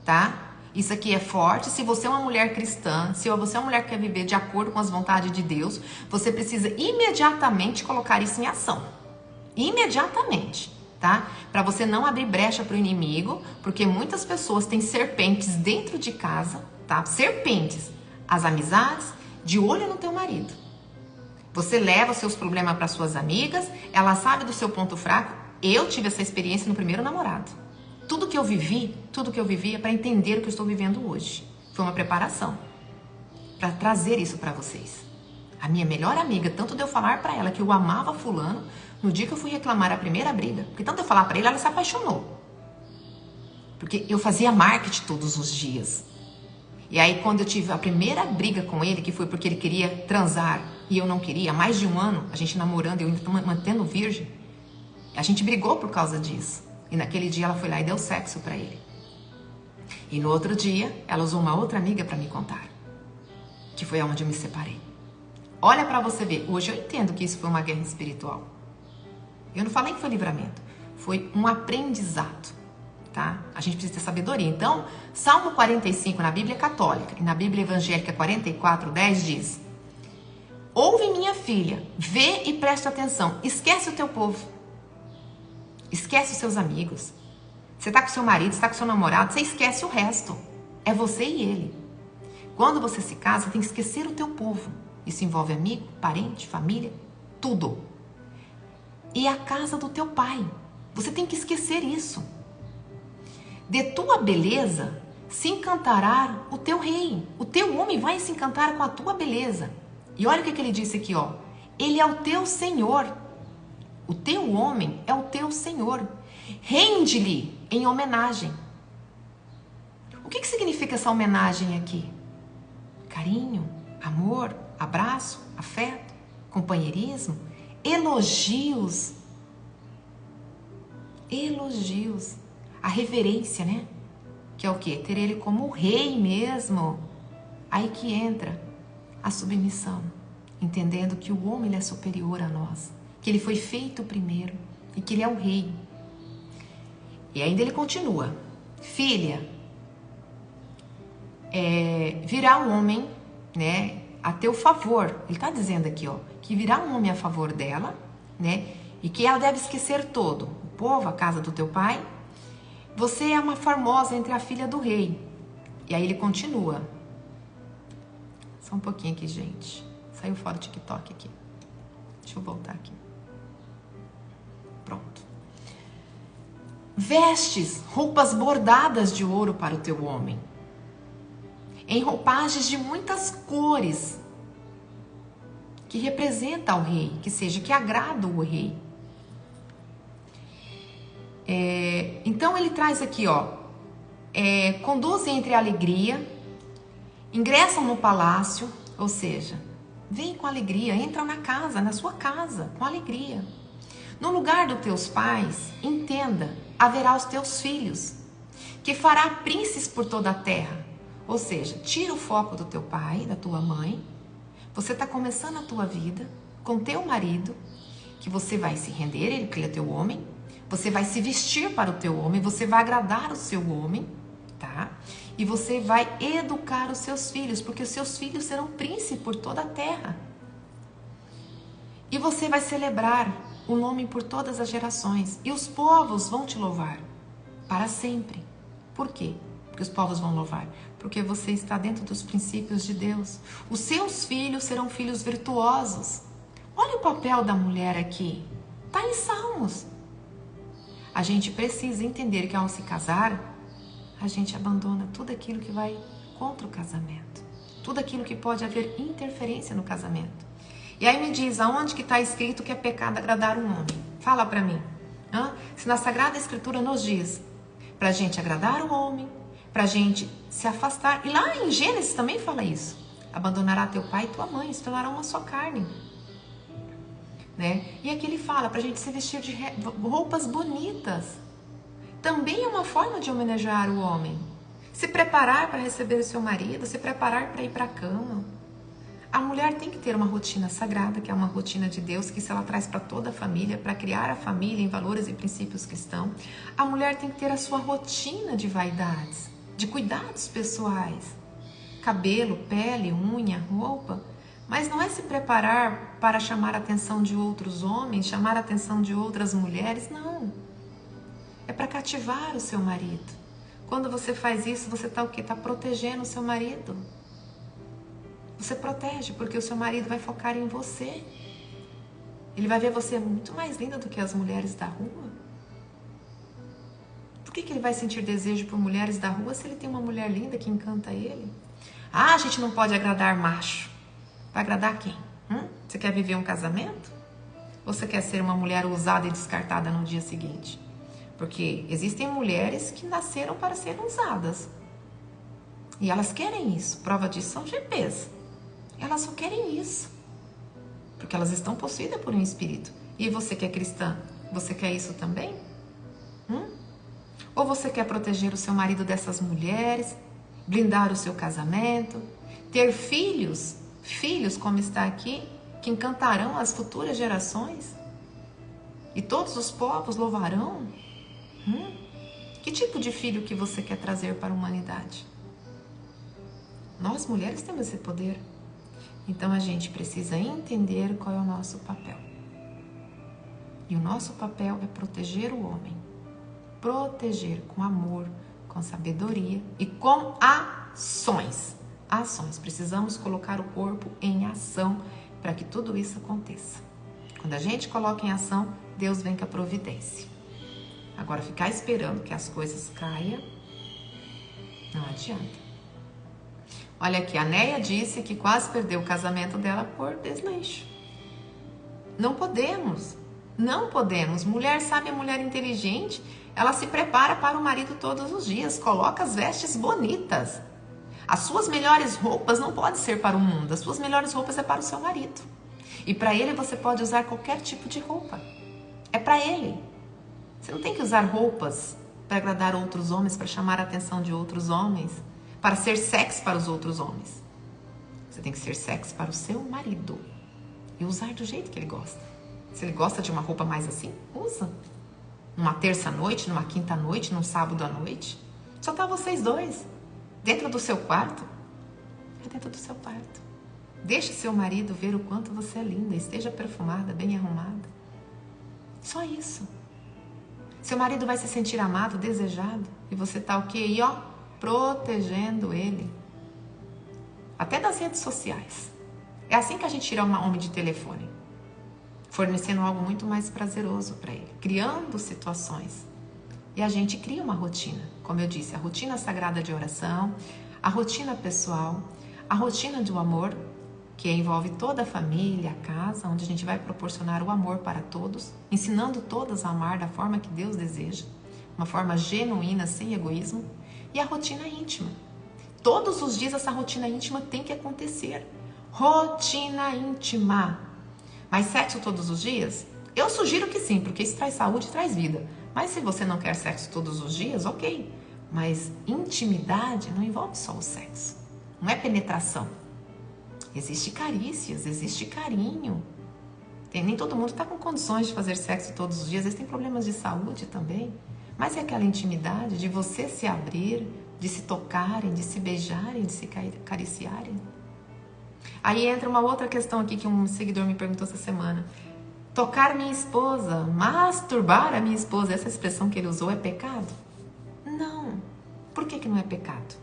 tá? Isso aqui é forte. Se você é uma mulher cristã, se você é uma mulher que quer viver de acordo com as vontades de Deus, você precisa imediatamente colocar isso em ação. Imediatamente, tá? Para você não abrir brecha para o inimigo, porque muitas pessoas têm serpentes dentro de casa, tá? Serpentes, as amizades, de olho no teu marido. Você leva os seus problemas para suas amigas, ela sabe do seu ponto fraco. Eu tive essa experiência no primeiro namorado. tudo que eu vivi é para entender o que eu estou vivendo hoje. Foi uma preparação para trazer isso para vocês. A minha melhor amiga, tanto de eu falar para ela que eu amava fulano, no dia que eu fui reclamar a primeira briga, porque tanto eu falar para ele, ela se apaixonou. Porque eu fazia marketing todos os dias. E aí quando eu tive a primeira briga com ele, que foi porque ele queria transar e eu não queria, há mais de 1 ano, a gente namorando e eu ainda tô mantendo virgem, a gente brigou por causa disso. E naquele dia ela foi lá e deu sexo para ele. E no outro dia, ela usou uma outra amiga para me contar. Que foi aonde eu me separei. Olha para você ver, hoje eu entendo que isso foi uma guerra espiritual. Eu não falei que foi livramento, foi um aprendizado, tá? A gente precisa ter sabedoria. Então, Salmo 45 na Bíblia Católica e na Bíblia Evangélica 44:10 diz: ouve minha filha, vê e presta atenção, esquece o teu povo, esquece os seus amigos. Você tá com seu marido, você tá com seu namorado, você esquece o resto, é você e ele. Quando você se casa, você tem que esquecer o teu povo. Isso envolve amigo, parente, família, tudo. E a casa do teu pai. Você tem que esquecer isso. De tua beleza se encantará o teu rei. O teu homem vai se encantar com a tua beleza. E olha o que ele disse aqui, ó. Ele é o teu Senhor. O teu homem é o teu Senhor. Rende-lhe em homenagem. O que significa essa homenagem aqui? Carinho, amor, abraço, afeto, companheirismo, elogios. Elogios. A reverência, né? Que é o quê? Ter ele como o rei mesmo. Aí que entra a submissão. Entendendo que o homem ele é superior a nós. Que ele foi feito primeiro. E que ele é o rei. E ainda ele continua. Filha, virá um homem, né? A teu favor. Ele está dizendo aqui, ó. Que virá um homem a favor dela, né? E que ela deve esquecer todo. O povo, a casa do teu pai. Você é uma formosa entre a filha do rei. E aí ele continua. Só um pouquinho aqui, gente. Saiu fora o TikTok aqui. Deixa eu voltar aqui. Pronto. Vestes roupas bordadas de ouro para o teu homem. Em roupagens de muitas cores. Que representa o rei. Que seja, que agrada o rei. Então ele traz aqui, ó, conduzem entre a alegria, ingressam no palácio, ou seja, vem com alegria, entram na casa, na sua casa, com alegria. No lugar dos teus pais, entenda, haverá os teus filhos, que fará príncipes por toda a terra. Ou seja, tira o foco do teu pai, da tua mãe, você está começando a tua vida com teu marido, que você vai se render, ele que ele é teu homem, você vai se vestir para o teu homem, você vai agradar o seu homem, tá? E você vai educar os seus filhos, porque os seus filhos serão príncipes por toda a terra. E você vai celebrar o nome por todas as gerações. E os povos vão te louvar para sempre. Por quê? Porque os povos vão louvar. Porque você está dentro dos princípios de Deus. Os seus filhos serão filhos virtuosos. Olha o papel da mulher aqui. Está em Salmos. A gente precisa entender que ao se casar, a gente abandona tudo aquilo que vai contra o casamento. Tudo aquilo que pode haver interferência no casamento. E aí me diz, aonde que está escrito que é pecado agradar um homem? Fala para mim. Se na Sagrada Escritura nos diz para a gente agradar o homem, para a gente se afastar. E lá em Gênesis também fala isso. Abandonará teu pai e tua mãe, se tornarão uma só carne. Né? E aqui ele fala para a gente se vestir de roupas bonitas. Também é uma forma de homenagear o homem. Se preparar para receber o seu marido, se preparar para ir para a cama. A mulher tem que ter uma rotina sagrada, que é uma rotina de Deus, que isso ela traz para toda a família, para criar a família em valores e princípios cristãos. A mulher tem que ter a sua rotina de vaidades, de cuidados pessoais. Cabelo, pele, unha, roupa. Mas não é se preparar para chamar a atenção de outros homens, chamar a atenção de outras mulheres, não. É para cativar o seu marido. Quando você faz isso, você está o quê? Está protegendo o seu marido. Você protege, porque o seu marido vai focar em você. Ele vai ver você muito mais linda do que as mulheres da rua. Por que ele vai sentir desejo por mulheres da rua se ele tem uma mulher linda que encanta ele? Ah, a gente não pode agradar macho. Vai agradar quem? Você quer viver um casamento? Ou você quer ser uma mulher usada e descartada no dia seguinte? Porque existem mulheres que nasceram para serem usadas. E elas querem isso. Prova disso são GPs. Elas só querem isso. Porque elas estão possuídas por um espírito. E você que é cristã, você quer isso também? Ou você quer proteger o seu marido dessas mulheres, blindar o seu casamento, ter filhos como está aqui, que encantarão as futuras gerações? E todos os povos louvarão? Que tipo de filho que você quer trazer para a humanidade? Nós mulheres temos esse poder. Então a gente precisa entender qual é o nosso papel. E o nosso papel é proteger o homem. Proteger com amor, com sabedoria e com ações. Ações. Precisamos colocar o corpo em ação para que tudo isso aconteça. Quando a gente coloca em ação, Deus vem com a providência. Agora, ficar esperando que as coisas caiam, não adianta. Olha aqui, a Neia disse que quase perdeu o casamento dela por desleixo. Não podemos. Não podemos. Mulher sábia, mulher inteligente, ela se prepara para o marido todos os dias, coloca as vestes bonitas. As suas melhores roupas não podem ser para o mundo, as suas melhores roupas é para o seu marido. E para ele você pode usar qualquer tipo de roupa. É para ele. Você não tem que usar roupas para agradar outros homens, para chamar a atenção de outros homens, para ser sexy para os outros homens. Você tem que ser sexy para o seu marido e usar do jeito que ele gosta. Se ele gosta de uma roupa mais assim, usa. Numa terça-noite, numa quinta-noite, num sábado à noite. Só tá vocês dois. Dentro do seu quarto. É dentro do seu quarto. Deixe seu marido ver o quanto você é linda. Esteja perfumada, bem arrumada. Só isso. Seu marido vai se sentir amado, desejado. E você tá o quê? E ó, protegendo ele. Até das redes sociais. É assim que a gente tira um homem de telefone. Fornecendo algo muito mais prazeroso para ele, criando situações. E a gente cria uma rotina, como eu disse, a rotina sagrada de oração, a rotina pessoal, a rotina do amor, que envolve toda a família, a casa, onde a gente vai proporcionar o amor para todos, ensinando todas a amar da forma que Deus deseja, uma forma genuína, sem egoísmo, e a rotina íntima. Todos os dias essa rotina íntima tem que acontecer. Rotina íntima. Mas sexo todos os dias? Eu sugiro que sim, porque isso traz saúde e traz vida. Mas se você não quer sexo todos os dias, ok. Mas intimidade não envolve só o sexo. Não é penetração. Existe carícias, existe carinho. Nem todo mundo está com condições de fazer sexo todos os dias. Existem problemas de saúde também. Mas é aquela intimidade de você se abrir, de se tocarem, de se beijarem, de se acariciarem. Aí entra uma outra questão aqui que um seguidor me perguntou essa semana. Tocar minha esposa, masturbar a minha esposa, essa expressão que ele usou é pecado? Não. Por que não é pecado?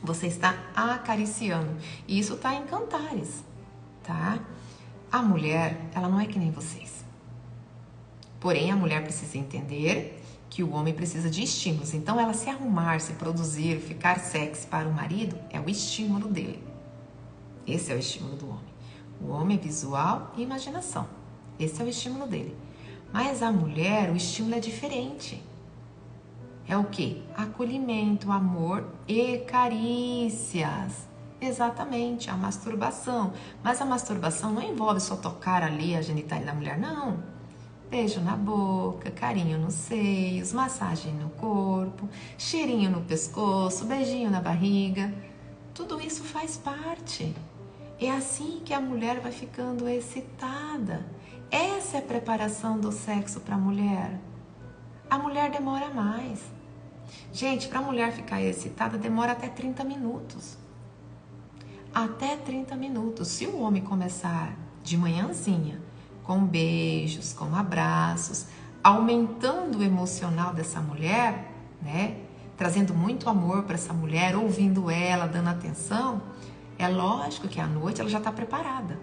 Você está acariciando. E isso está em Cantares, tá? A mulher, ela não é que nem vocês. Porém, a mulher precisa entender que o homem precisa de estímulos. Então, ela se arrumar, se produzir, ficar sexy para o marido, é o estímulo dele. Esse é o estímulo do homem. O homem é visual e imaginação. Esse é o estímulo dele. Mas a mulher, o estímulo é diferente. É o quê? Acolhimento, amor e carícias. Exatamente, a masturbação. Mas a masturbação não envolve só tocar ali a genitália da mulher, não. Beijo na boca, carinho nos seios, massagem no corpo, cheirinho no pescoço, beijinho na barriga. Tudo isso faz parte. É assim que a mulher vai ficando excitada. Essa é a preparação do sexo para a mulher. A mulher demora mais. Gente, para a mulher ficar excitada demora até 30 minutos. Até 30 minutos. Se o homem começar de manhãzinha, com beijos, com abraços, aumentando o emocional dessa mulher, né? Trazendo muito amor para essa mulher, ouvindo ela, dando atenção, é lógico que à noite ela já está preparada.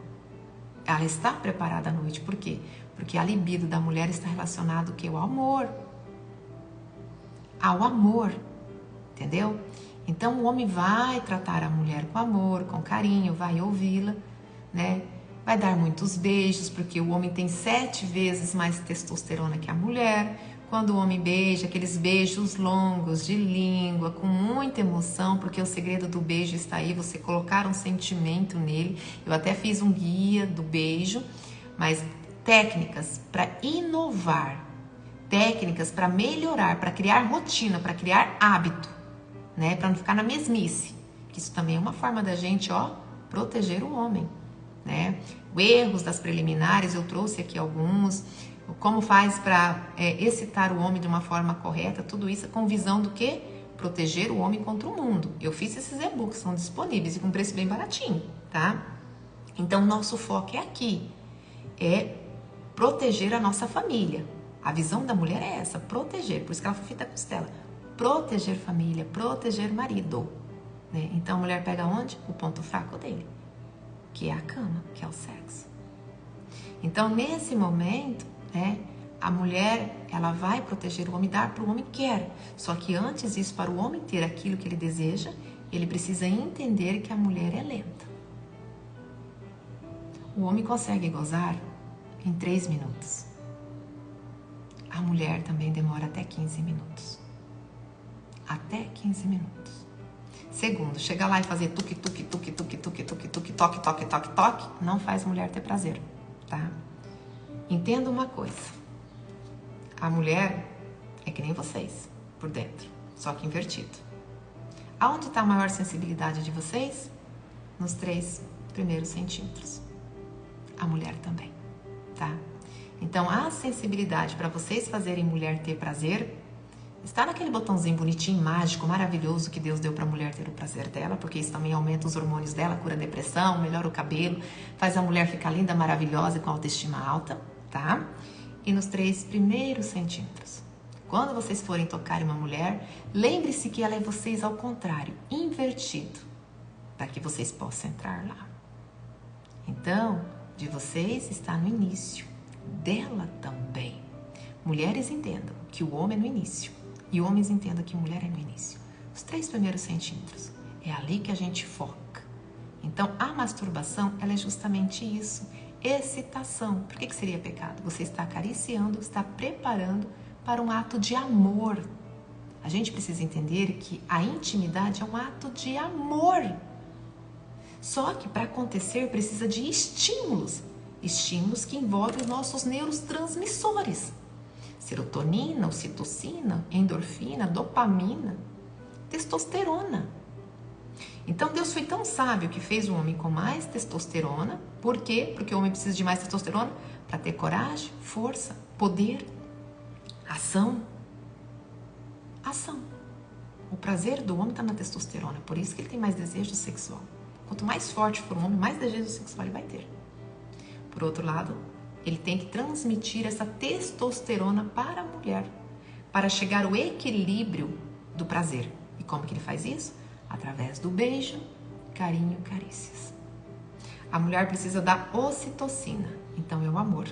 Ela está preparada à noite. Por quê? Porque a libido da mulher está relacionada ao quê? Ao amor. ao amor, entendeu? Então o homem vai tratar a mulher com amor, com carinho, vai ouvi-la, né? Vai dar muitos beijos, porque o homem tem 7 vezes mais testosterona que a mulher. Quando o homem beija, aqueles beijos longos, de língua, com muita emoção, porque o segredo do beijo está aí, você colocar um sentimento nele. Eu até fiz um guia do beijo, mas técnicas para inovar, técnicas para melhorar, para criar rotina, para criar hábito, né? Para não ficar na mesmice. Que isso também é uma forma da gente, ó, proteger o homem, né? Erros das preliminares, eu trouxe aqui alguns. Como faz para excitar o homem de uma forma correta, tudo isso com visão do que? Proteger o homem contra o mundo. Eu fiz esses e-books, são disponíveis e com preço bem baratinho, tá? Então, nosso foco é aqui, é proteger a nossa família. A visão da mulher é essa, proteger, por isso que ela foi feita costela. Proteger família, proteger marido, né? Então, a mulher pega onde? O ponto fraco dele, que é a cama, que é o sexo. Então, nesse momento, a mulher, ela vai proteger o homem, dar para o homem que quer. Só que antes disso, para o homem ter aquilo que ele deseja, ele precisa entender que a mulher é lenta. O homem consegue gozar em 3 minutos. A mulher também demora até 15 minutos. Até 15 minutos. Segundo, chegar lá e fazer tuque, tuque, tuque, tuque, tuque, tuque, tuque, toque, toque, toque, toque, não faz a mulher ter prazer, tá? Entenda uma coisa, a mulher é que nem vocês, por dentro, só que invertido. Aonde está a maior sensibilidade de vocês? Nos 3 primeiros centímetros. A mulher também, tá? Então, a sensibilidade para vocês fazerem mulher ter prazer está naquele botãozinho bonitinho, mágico, maravilhoso que Deus deu para a mulher ter o prazer dela, porque isso também aumenta os hormônios dela, cura a depressão, melhora o cabelo, faz a mulher ficar linda, maravilhosa e com autoestima alta, tá? E nos 3 primeiros centímetros. Quando vocês forem tocar uma mulher, lembre-se que ela é vocês ao contrário, invertido, para que vocês possam entrar lá. Então, de vocês está no início, dela também. Mulheres entendam que o homem é no início e homens entendam que mulher é no início. Os 3 primeiros centímetros, é ali que a gente foca. Então, a masturbação, ela é justamente isso. Excitação. Por que seria pecado? Você está acariciando, está preparando para um ato de amor. A gente precisa entender que a intimidade é um ato de amor. Só que para acontecer precisa de estímulos. Estímulos que envolvem os nossos neurotransmissores. Serotonina, ocitocina, endorfina, dopamina, testosterona. Então Deus foi tão sábio que fez o homem com mais testosterona. Por quê? Porque o homem precisa de mais testosterona para ter coragem, força, poder, ação. Ação. O prazer do homem está na testosterona, por isso que ele tem mais desejo sexual. Quanto mais forte for o homem, mais desejo sexual ele vai ter. Por outro lado, ele tem que transmitir essa testosterona para a mulher, para chegar ao equilíbrio do prazer. E como que ele faz isso? Através do beijo, carinho, carícias. A mulher precisa da ocitocina, então é o amor.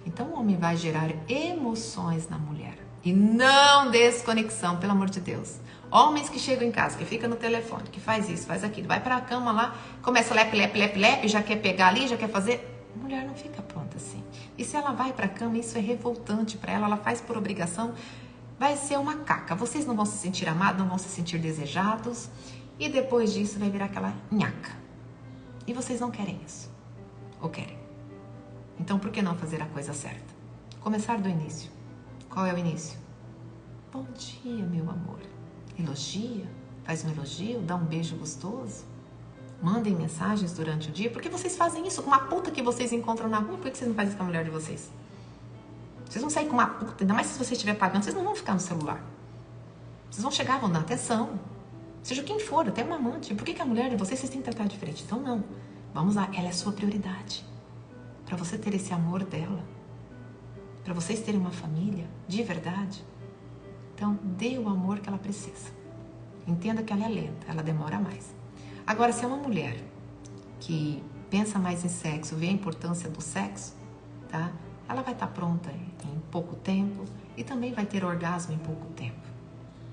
Então o homem vai gerar emoções na mulher e não desconexão, pelo amor de Deus. Homens que chegam em casa, que ficam no telefone, que faz isso, faz aquilo, vai para a cama lá, começa lepe, lepe, lepe, lepe, já quer pegar ali, já quer fazer. A mulher não fica pronta assim. E se ela vai para a cama, isso é revoltante para ela faz por obrigação, vai ser uma caca. Vocês não vão se sentir amados, não vão se sentir desejados. E depois disso vai virar aquela nhaca. E vocês não querem isso. Ou querem? Então por que não fazer a coisa certa? Começar do início. Qual é o início? Bom dia, meu amor. Elogia, faz um elogio, dá um beijo gostoso. Mandem mensagens durante o dia. Por que vocês fazem isso com uma puta que vocês encontram na rua? Por que vocês não fazem isso com a mulher de vocês? Vocês vão sair com uma puta, ainda mais se você estiver pagando, vocês não vão ficar no celular. Vocês vão chegar, vão dar atenção. Seja quem for, até uma amante. Por que a mulher de vocês têm que tratar diferente? Então não. Vamos lá, ela é a sua prioridade. Para você ter esse amor dela. Para vocês terem uma família de verdade. Então dê o amor que ela precisa. Entenda que ela é lenta, ela demora mais. Agora, se é uma mulher que pensa mais em sexo, vê a importância do sexo, tá? Ela vai estar pronta em pouco tempo e também vai ter orgasmo em pouco tempo.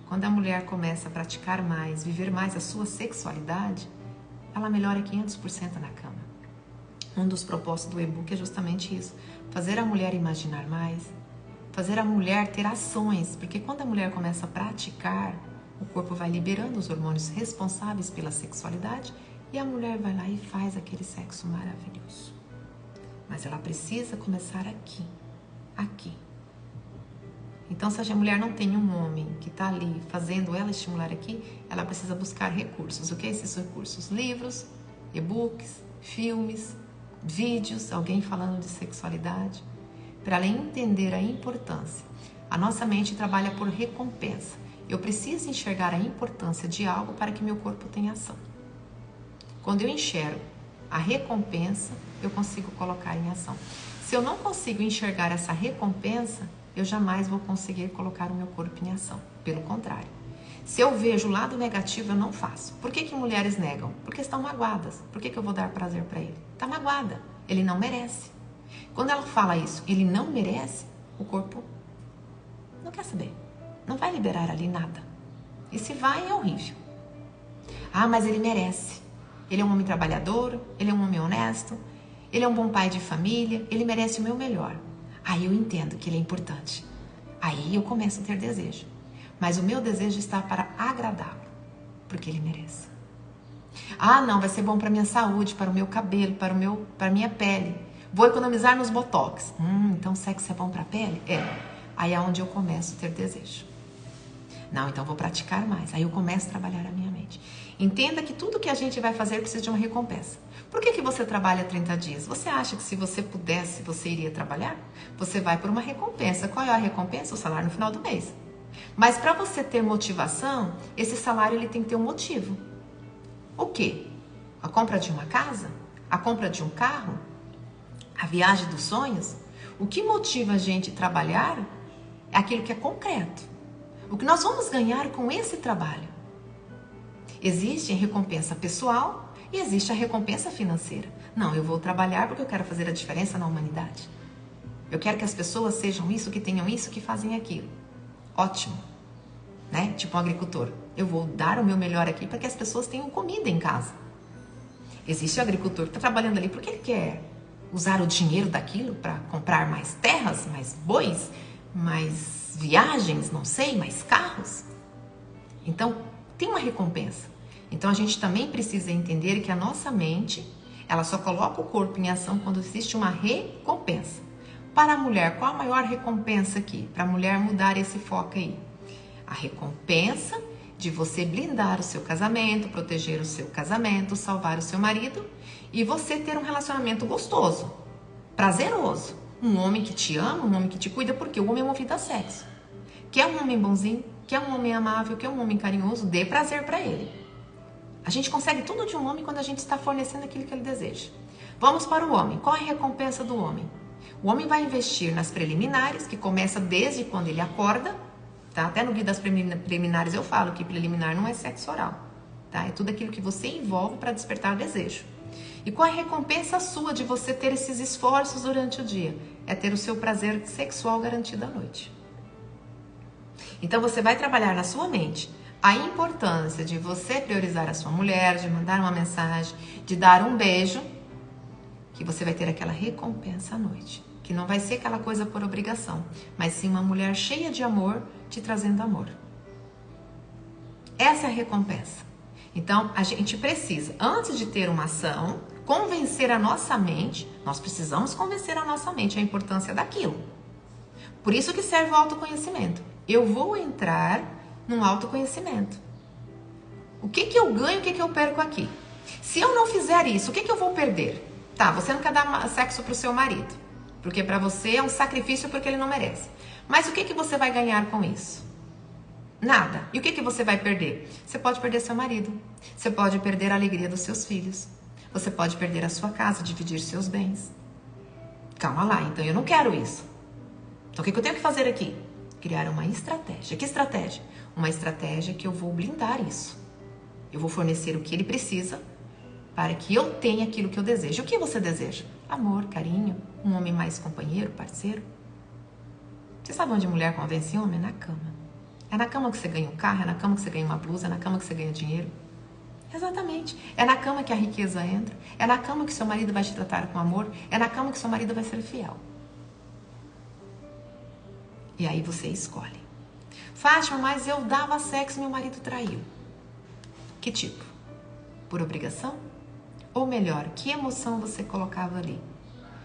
quando a mulher começa a praticar mais, viver mais a sua sexualidade, ela melhora 500% na cama. Um dos propósitos do e-book é justamente isso, fazer a mulher imaginar mais, fazer a mulher ter ações, porque quando a mulher começa a praticar, o corpo vai liberando os hormônios responsáveis pela sexualidade e a mulher vai lá e faz aquele sexo maravilhoso. Mas ela precisa começar aqui, aqui. Então, se a mulher não tem um homem que está ali fazendo ela estimular aqui, ela precisa buscar recursos. O que é esses recursos? Livros, e-books, filmes, vídeos, alguém falando de sexualidade, para ela entender a importância. A nossa mente trabalha por recompensa. Eu preciso enxergar a importância de algo para que meu corpo tenha ação. Quando eu enxergo a recompensa, eu consigo colocar em ação. Se eu não consigo enxergar essa recompensa, eu jamais vou conseguir colocar o meu corpo em ação. Pelo contrário. Se eu vejo o lado negativo, eu não faço. Por que mulheres negam? Porque estão magoadas. Por que eu vou dar prazer para ele? Está magoada. Ele não merece. Quando ela fala isso, ele não merece, o corpo não quer saber. Não vai liberar ali nada. E se vai, é horrível. Ah, mas ele merece. Ele é um homem trabalhador, ele é um homem honesto, ele é um bom pai de família, ele merece o meu melhor. Aí eu entendo que ele é importante. Aí eu começo a ter desejo. Mas o meu desejo está para agradá-lo, porque ele merece. Ah, não, vai ser bom para minha saúde, para o meu cabelo, para a minha pele. Vou economizar nos botox. Então sexo é bom para a pele? É. Aí é onde eu começo a ter desejo. Não, então vou praticar mais. Aí eu começo a trabalhar a minha mente. Entenda que tudo que a gente vai fazer precisa de uma recompensa. Por que você trabalha 30 dias? Você acha que se você pudesse, você iria trabalhar? Você vai por uma recompensa. Qual é a recompensa? O salário no final do mês. Mas para você ter motivação, esse salário ele tem que ter um motivo. O quê? A compra de uma casa? A compra de um carro? A viagem dos sonhos? O que motiva a gente a trabalhar é aquilo que é concreto. O que nós vamos ganhar com esse trabalho? Existe a recompensa pessoal e existe a recompensa financeira. Não, eu vou trabalhar porque eu quero fazer a diferença na humanidade. Eu quero que as pessoas sejam isso, que tenham isso, que fazem aquilo. Ótimo, né? Tipo um agricultor. Eu vou dar o meu melhor aqui para que as pessoas tenham comida em casa. Existe o agricultor que está trabalhando ali porque ele quer usar o dinheiro daquilo para comprar mais terras, mais bois, mais viagens, não sei, mais carros. Então, tem uma recompensa. Então, a gente também precisa entender que a nossa mente, ela só coloca o corpo em ação quando existe uma recompensa. Para a mulher, qual a maior recompensa aqui? Para a mulher mudar esse foco aí. A recompensa de você blindar o seu casamento, proteger o seu casamento, salvar o seu marido e você ter um relacionamento gostoso, prazeroso. Um homem que te ama, um homem que te cuida, porque o homem é movido a sexo. Quer um homem bonzinho, quer um homem amável, quer um homem carinhoso, dê prazer para ele. A gente consegue tudo de um homem quando a gente está fornecendo aquilo que ele deseja. Vamos para o homem. Qual é a recompensa do homem? O homem vai investir nas preliminares, que começa desde quando ele acorda, tá? Até no guia das preliminares eu falo que preliminar não é sexo oral, tá? É tudo aquilo que você envolve para despertar desejo. E qual é a recompensa sua de você ter esses esforços durante o dia? É ter o seu prazer sexual garantido à noite. Então você vai trabalhar na sua mente a importância de você priorizar a sua mulher, de mandar uma mensagem, de dar um beijo, que você vai ter aquela recompensa à noite. Que não vai ser aquela coisa por obrigação, mas sim uma mulher cheia de amor te trazendo amor. Essa é a recompensa. Então, a gente precisa, antes de ter uma ação, convencer a nossa mente, nós precisamos convencer a nossa mente a importância daquilo. Por isso que serve o autoconhecimento. Eu vou entrar num autoconhecimento. O que eu ganho, o que eu perco aqui? Se eu não fizer isso, o que eu vou perder? Tá, você não quer dar sexo pro seu marido, porque para você é um sacrifício porque ele não merece. Mas o que você vai ganhar com isso? Nada. E o que você vai perder? Você pode perder seu marido. Você pode perder a alegria dos seus filhos. Você pode perder a sua casa, dividir seus bens. Calma lá, então eu não quero isso. Então o que eu tenho que fazer aqui? Criar uma estratégia. Que estratégia? Uma estratégia que eu vou blindar isso. Eu vou fornecer o que ele precisa para que eu tenha aquilo que eu desejo. O que você deseja? Amor, carinho, um homem mais companheiro, parceiro. Você sabe onde mulher convence homem? Na cama. É na cama que você ganha um carro, é na cama que você ganha uma blusa, é na cama que você ganha dinheiro. Exatamente. É na cama que a riqueza entra, é na cama que seu marido vai te tratar com amor, é na cama que seu marido vai ser fiel. E aí você escolhe. Fátima, mas eu dava sexo e meu marido traiu. Que tipo? Por obrigação? Ou melhor, que emoção você colocava ali?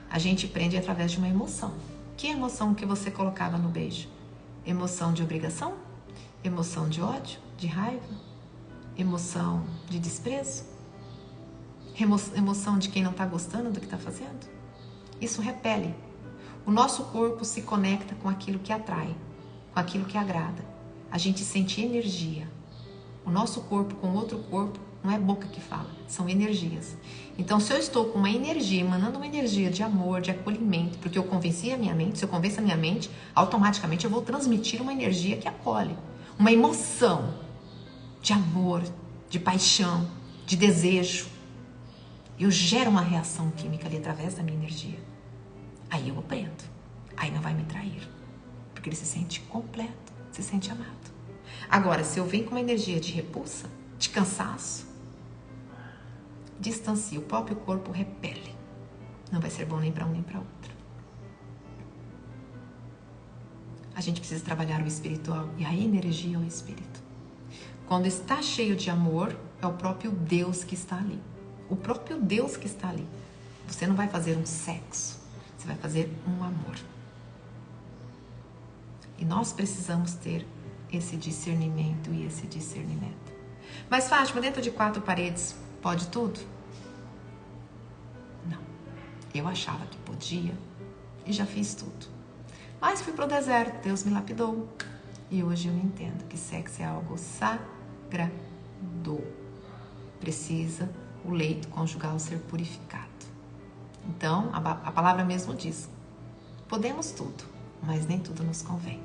A gente prende através de uma emoção. Que emoção que você colocava no beijo? Emoção de obrigação? Emoção de ódio? De raiva? Emoção de desprezo? Emoção de quem não está gostando do que está fazendo? Isso repele. O nosso corpo se conecta com aquilo que atrai, com aquilo que agrada. A gente sente energia. O nosso corpo com outro corpo não é boca que fala, são energias. Então, se eu estou com uma energia, emanando uma energia de amor, de acolhimento, porque eu convenci a minha mente, se eu convenço a minha mente, automaticamente eu vou transmitir uma energia que acolhe. Uma emoção de amor, de paixão, de desejo. Eu gero uma reação química ali através da minha energia. Aí eu o prendo. Aí não vai me trair. Porque ele se sente completo, se sente amado. Agora, se eu venho com uma energia de repulsa, de cansaço, distancia, o próprio corpo repele. Não vai ser bom nem para um nem para outro. A gente precisa trabalhar o espiritual e a energia é o espírito. Quando está cheio de amor, é o próprio Deus que está ali. O próprio Deus que está ali. Você não vai fazer um sexo, você vai fazer um amor. E nós precisamos ter esse discernimento e esse discernimento. Mas Fátima, dentro de 4 paredes, pode tudo? Não. Eu achava que podia e já fiz tudo. Mas fui pro deserto, Deus me lapidou. E hoje eu entendo que sexo é algo sagrado. Precisa o leito conjugal ser purificado. Então, a palavra mesmo diz, podemos tudo, mas nem tudo nos convém.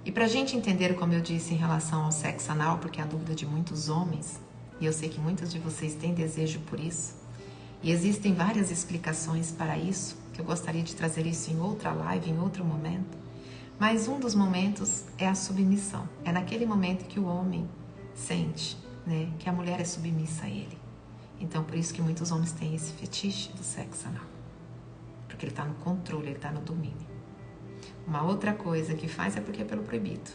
E pra gente entender, como eu disse, em relação ao sexo anal, porque é a dúvida de muitos homens, e eu sei que muitos de vocês têm desejo por isso, e existem várias explicações para isso, que eu gostaria de trazer isso em outra live, em outro momento, mas um dos momentos é a submissão. É naquele momento que o homem sente, né, que a mulher é submissa a ele. Então, por isso que muitos homens têm esse fetiche do sexo anal. Porque ele está no controle, ele está no domínio. Uma outra coisa que faz é porque é pelo proibido.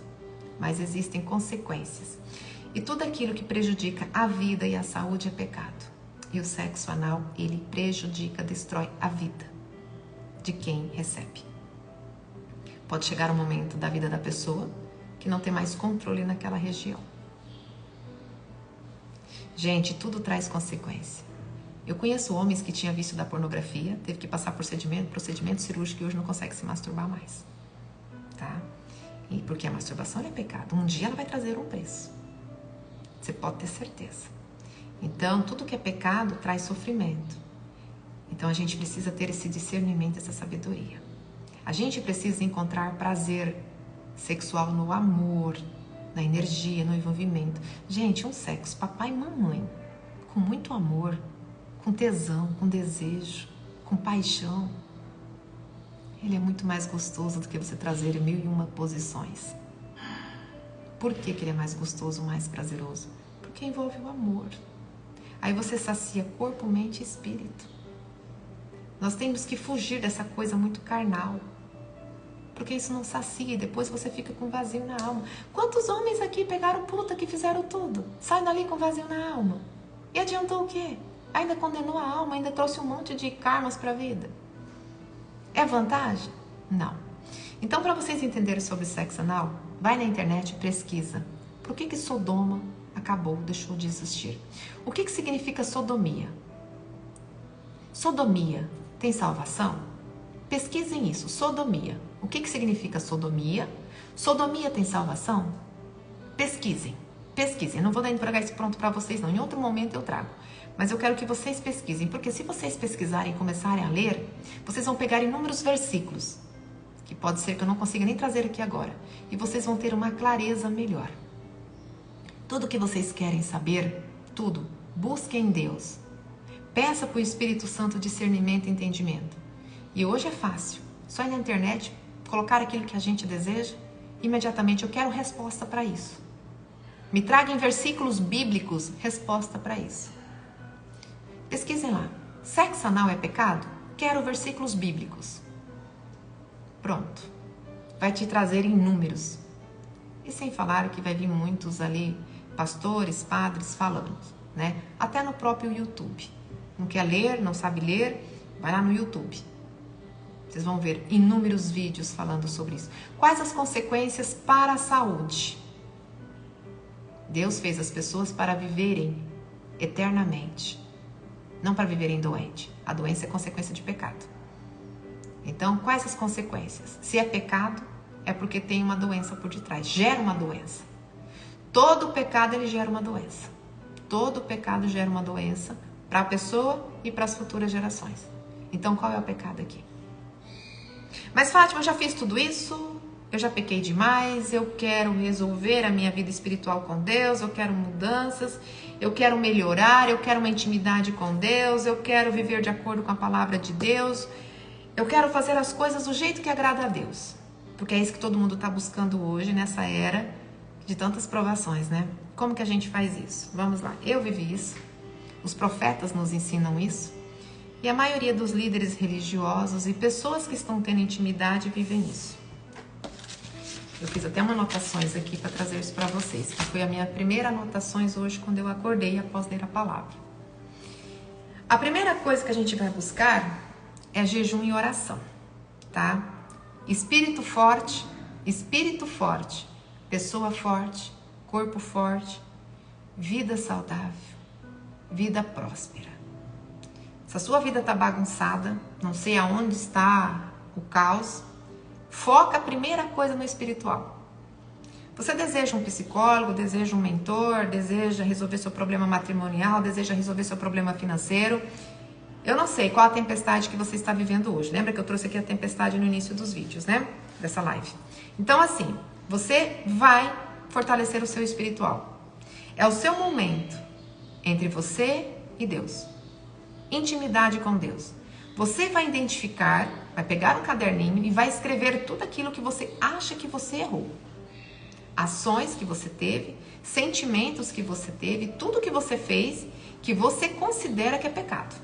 Mas existem consequências. E tudo aquilo que prejudica a vida e a saúde é pecado. E o sexo anal, ele prejudica, destrói a vida de quem recebe. Pode chegar um momento da vida da pessoa que não tem mais controle naquela região. Gente, tudo traz consequência. Eu conheço homens que tinham vício da pornografia, teve que passar procedimento cirúrgico e hoje não consegue se masturbar mais. Tá? E porque a masturbação é pecado. Um dia ela vai trazer um preço. Você pode ter certeza. Então, tudo que é pecado traz sofrimento. Então, a gente precisa ter esse discernimento, essa sabedoria. A gente precisa encontrar prazer sexual no amor, na energia, no envolvimento. Gente, um sexo, papai e mamãe, com muito amor, com tesão, com desejo, com paixão, ele é muito mais gostoso do que você trazer em 1001 posições. Por que ele é mais gostoso, mais prazeroso? Porque envolve o amor. Aí você sacia corpo, mente e espírito. Nós temos que fugir dessa coisa muito carnal. Porque isso não sacia e depois você fica com vazio na alma. Quantos homens aqui pegaram puta que fizeram tudo? Saem dali com vazio na alma. E adiantou o quê? Ainda condenou a alma, ainda trouxe um monte de karmas para a vida. É vantagem? Não. Então, para vocês entenderem sobre sexo anal, vai na internet e pesquisa. Por que Sodoma acabou, deixou de existir? O que significa sodomia? Sodomia tem salvação? Pesquisem isso, sodomia. O que significa sodomia? Sodomia tem salvação? Pesquisem, pesquisem. Eu não vou dar isso pronto para vocês não, em outro momento eu trago. Mas eu quero que vocês pesquisem, porque se vocês pesquisarem e começarem a ler, vocês vão pegar inúmeros versículos, que pode ser que eu não consiga nem trazer aqui agora, e vocês vão ter uma clareza melhor. Tudo que vocês querem saber, tudo, busquem em Deus. Peça para o Espírito Santo discernimento e entendimento. E hoje é fácil, só ir na internet, colocar aquilo que a gente deseja imediatamente eu quero resposta para isso. Me traga em versículos bíblicos resposta para isso. Pesquisem lá. Sexo anal é pecado? Quero versículos bíblicos. Pronto. Vai te trazer inúmeros. E sem falar que vai vir muitos ali, pastores, padres falando, né? Até no próprio YouTube. Não quer ler, não sabe ler, vai lá no YouTube. Vocês vão ver inúmeros vídeos falando sobre isso. Quais as consequências para a saúde? Deus fez as pessoas para viverem eternamente, não para viverem doente. A doença é consequência de pecado. Então, quais as consequências? Se é pecado, é porque tem uma doença por detrás, gera uma doença. Todo pecado, ele gera uma doença. Todo pecado gera uma doença para a pessoa e para as futuras gerações. Então, qual é o pecado aqui? Mas, Fátima, eu já fiz tudo isso, eu já pequei demais, eu quero resolver a minha vida espiritual com Deus, eu quero mudanças, eu quero melhorar, eu quero uma intimidade com Deus, eu quero viver de acordo com a palavra de Deus, eu quero fazer as coisas do jeito que agrada a Deus. Porque é isso que todo mundo está buscando hoje, nessa era de tantas provações, né? Como que a gente faz isso? Vamos lá, eu vivi isso, os profetas nos ensinam isso, e a maioria dos líderes religiosos e pessoas que estão tendo intimidade vivem isso. Eu fiz até umas anotações aqui para trazer isso para vocês, que foi a minha primeira anotações hoje quando eu acordei após ler a palavra. A primeira coisa que a gente vai buscar é jejum e oração, tá? Espírito forte, pessoa forte, corpo forte, vida saudável, vida próspera. Se a sua vida está bagunçada, não sei aonde está o caos, foca a primeira coisa no espiritual. Você deseja um psicólogo, deseja um mentor, deseja resolver seu problema matrimonial, deseja resolver seu problema financeiro. Eu não sei qual a tempestade que você está vivendo hoje. Lembra que eu trouxe aqui a tempestade no início dos vídeos, né? Dessa live. Então, assim, você vai fortalecer o seu espiritual. É o seu momento entre você e Deus. Intimidade com Deus. Você vai identificar, vai pegar um caderninho e vai escrever tudo aquilo que você acha que você errou. Ações que você teve, sentimentos que você teve, tudo que você fez que você considera que é pecado.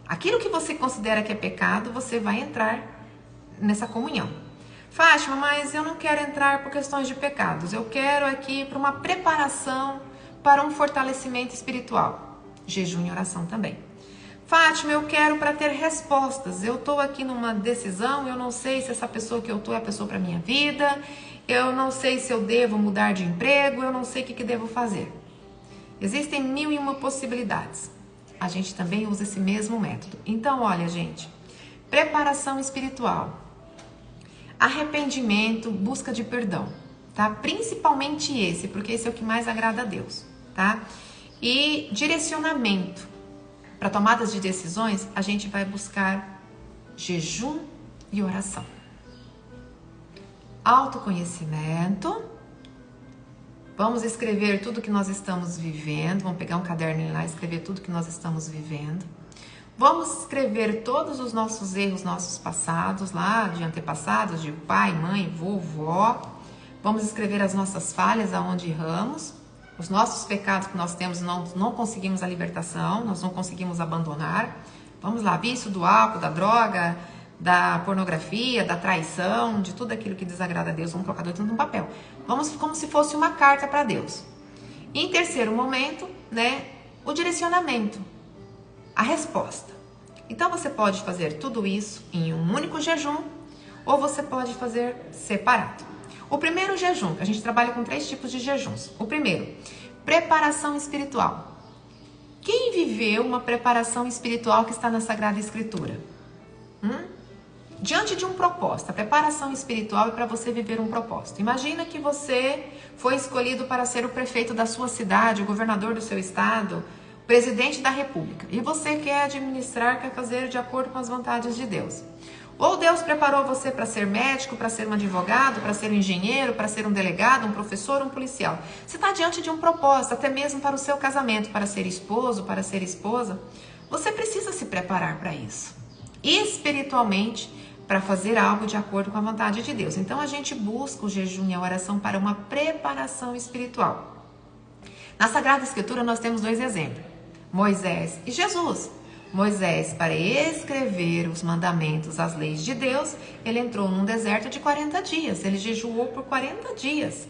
Aquilo que você considera que é pecado, você vai entrar nessa comunhão. Fátima, mas eu não quero entrar por questões de pecados. Eu quero aqui para uma preparação para um fortalecimento espiritual. Jejum e oração também. Fátima, eu quero para ter respostas. Eu estou aqui numa decisão, eu não sei se essa pessoa que eu estou é a pessoa para minha vida, eu não sei se eu devo mudar de emprego, eu não sei o que devo fazer. Existem 1001 possibilidades. A gente também usa esse mesmo método. Então, olha, gente, preparação espiritual, arrependimento, busca de perdão, tá? Principalmente esse, porque esse é o que mais agrada a Deus, tá? E direcionamento. Para tomadas de decisões, a gente vai buscar jejum e oração. Autoconhecimento. Vamos escrever tudo que nós estamos vivendo. Vamos pegar um caderninho lá e escrever tudo que nós estamos vivendo. Vamos escrever todos os nossos erros, nossos passados lá, de antepassados, de pai, mãe, vovó. Vamos escrever as nossas falhas, aonde erramos. Os nossos pecados que nós temos, não conseguimos a libertação, nós não conseguimos abandonar. Vamos lá, vício do álcool, da droga, da pornografia, da traição, de tudo aquilo que desagrada a Deus. Vamos colocar tudo no papel. Vamos como se fosse uma carta para Deus. E em terceiro momento, né, o direcionamento, a resposta. Então você pode fazer tudo isso em um único jejum ou você pode fazer separado. O primeiro jejum, a gente trabalha com 3 tipos de jejuns. O primeiro, preparação espiritual. Quem viveu uma preparação espiritual que está na Sagrada Escritura? Diante de um propósito, a preparação espiritual é para você viver um propósito. Imagina que você foi escolhido para ser o prefeito da sua cidade, o governador do seu estado, o presidente da república. E você quer administrar, quer fazer de acordo com as vontades de Deus. Ou Deus preparou você para ser médico, para ser um advogado, para ser um engenheiro, para ser um delegado, um professor, um policial. Você está diante de um propósito, até mesmo para o seu casamento, para ser esposo, para ser esposa. Você precisa se preparar para isso. Espiritualmente, para fazer algo de acordo com a vontade de Deus. Então a gente busca o jejum e a oração para uma preparação espiritual. Na Sagrada Escritura nós temos 2 exemplos, Moisés e Jesus. Moisés, para escrever os mandamentos, as leis de Deus, ele entrou num deserto de 40 dias, ele jejuou por 40 dias.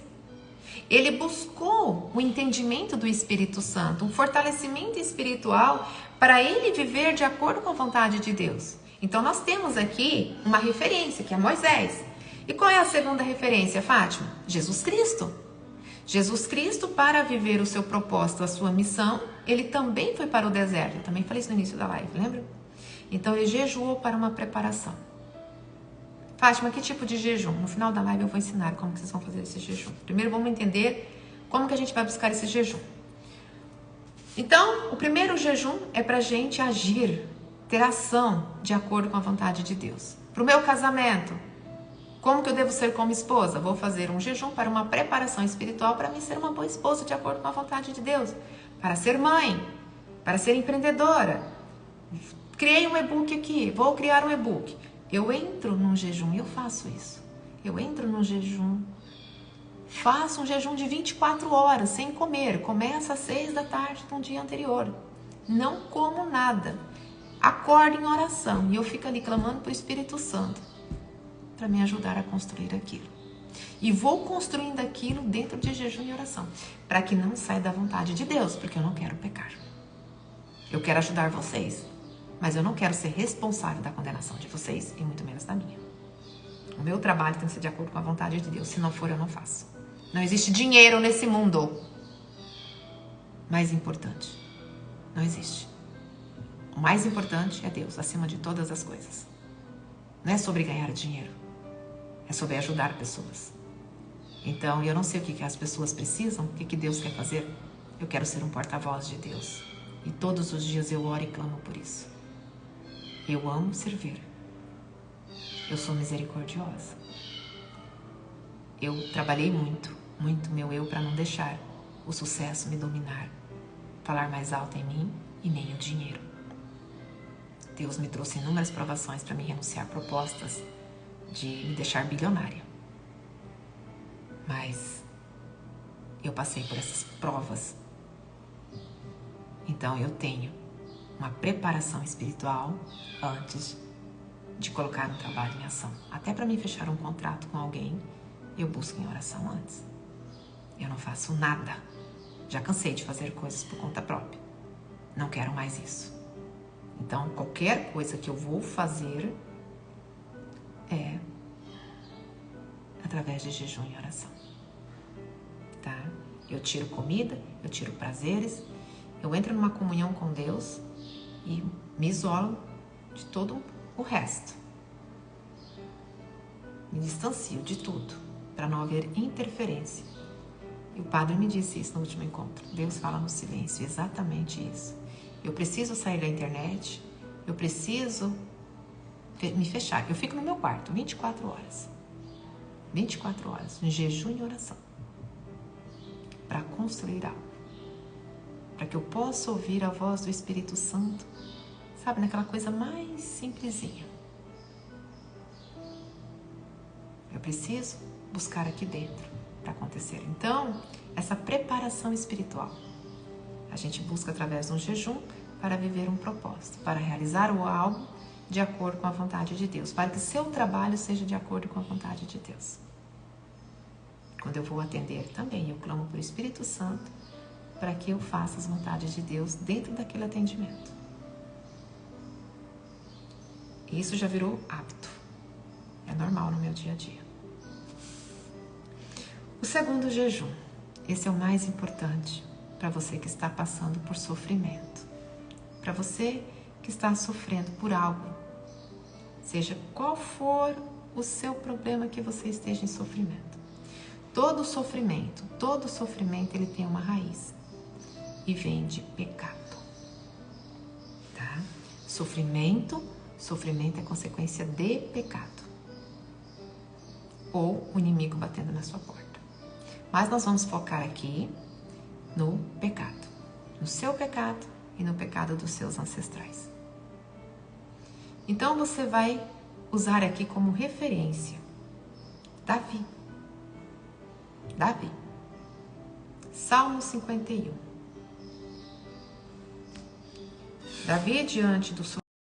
Ele buscou o entendimento do Espírito Santo, um fortalecimento espiritual para ele viver de acordo com a vontade de Deus. Então nós temos aqui uma referência, que é Moisés. E qual é a segunda referência, Fátima? Jesus Cristo. Jesus Cristo, para viver o seu propósito, a sua missão, ele também foi para o deserto. Eu também falei isso no início da live, lembra? Então ele jejuou para uma preparação. Fátima, que tipo de jejum? No final da live eu vou ensinar como que vocês vão fazer esse jejum. Primeiro vamos entender como que a gente vai buscar esse jejum. Então, o primeiro jejum é para a gente agir, ter ação de acordo com a vontade de Deus. Para o meu casamento, como que eu devo ser como esposa? Vou fazer um jejum para uma preparação espiritual para mim ser uma boa esposa de acordo com a vontade de Deus. Para ser mãe, para ser empreendedora. Criei um e-book aqui, vou criar um e-book. Eu entro num jejum e eu faço isso. Eu entro num jejum, faço um jejum de 24 horas sem comer. Começa às 6 da tarde do dia anterior. Não como nada. Acordo em oração e eu fico ali clamando para o Espírito Santo para me ajudar a construir aquilo. E vou construindo aquilo dentro de jejum e oração, para que não saia da vontade de Deus, porque eu não quero pecar. Eu quero ajudar vocês, mas eu não quero ser responsável da condenação de vocês e muito menos da minha. O meu trabalho tem que ser de acordo com a vontade de Deus. Se não for, eu não faço. Não existe dinheiro nesse mundo mais importante. Não existe. O mais importante é Deus, acima de todas as coisas. Não é sobre ganhar dinheiro. É sobre ajudar pessoas. Então, eu não sei o que as pessoas precisam, o que Deus quer fazer. Eu quero ser um porta-voz de Deus. E todos os dias eu oro e clamo por isso. Eu amo servir. Eu sou misericordiosa. Eu trabalhei muito meu eu para não deixar o sucesso me dominar, falar mais alto em mim e nem o dinheiro. Deus me trouxe inúmeras provações para me renunciar a propostas de me deixar bilionária. Mas eu passei por essas provas. Então eu tenho uma preparação espiritual antes de colocar um trabalho em ação. Até para mim fechar um contrato com alguém, eu busco em oração antes. Eu não faço nada. Já cansei de fazer coisas por conta própria. Não quero mais isso. Então, qualquer coisa que eu vou fazer é através de jejum e oração. Tá? Eu tiro comida, eu tiro prazeres, eu entro numa comunhão com Deus e me isolo de todo o resto. Me distancio de tudo, para não haver interferência. E o padre me disse isso no último encontro. Deus fala no silêncio, exatamente isso. Eu preciso sair da internet, eu preciso me fechar. Eu fico no meu quarto 24 horas. 24 horas, em jejum e oração. Para construir algo. Para que eu possa ouvir a voz do Espírito Santo, sabe, naquela coisa mais simplesinha. Eu preciso buscar aqui dentro para acontecer. Então, essa preparação espiritual, a gente busca através de um jejum para viver um propósito, para realizar o algo de acordo com a vontade de Deus, para que seu trabalho seja de acordo com a vontade de Deus. Quando eu vou atender também, eu clamo por Espírito Santo para que eu faça as vontades de Deus dentro daquele atendimento. E isso já virou hábito. É normal no meu dia a dia. O segundo jejum, esse é o mais importante para você que está passando por sofrimento. Para você que está sofrendo por algo, seja qual for o seu problema que você esteja em sofrimento. Todo sofrimento ele tem uma raiz e vem de pecado, tá? Sofrimento é consequência de pecado ou o inimigo batendo na sua porta. Mas nós vamos focar aqui no pecado, no seu pecado e no pecado dos seus ancestrais. Então você vai usar aqui como referência Davi. Davi. Salmo 51. Davi, diante do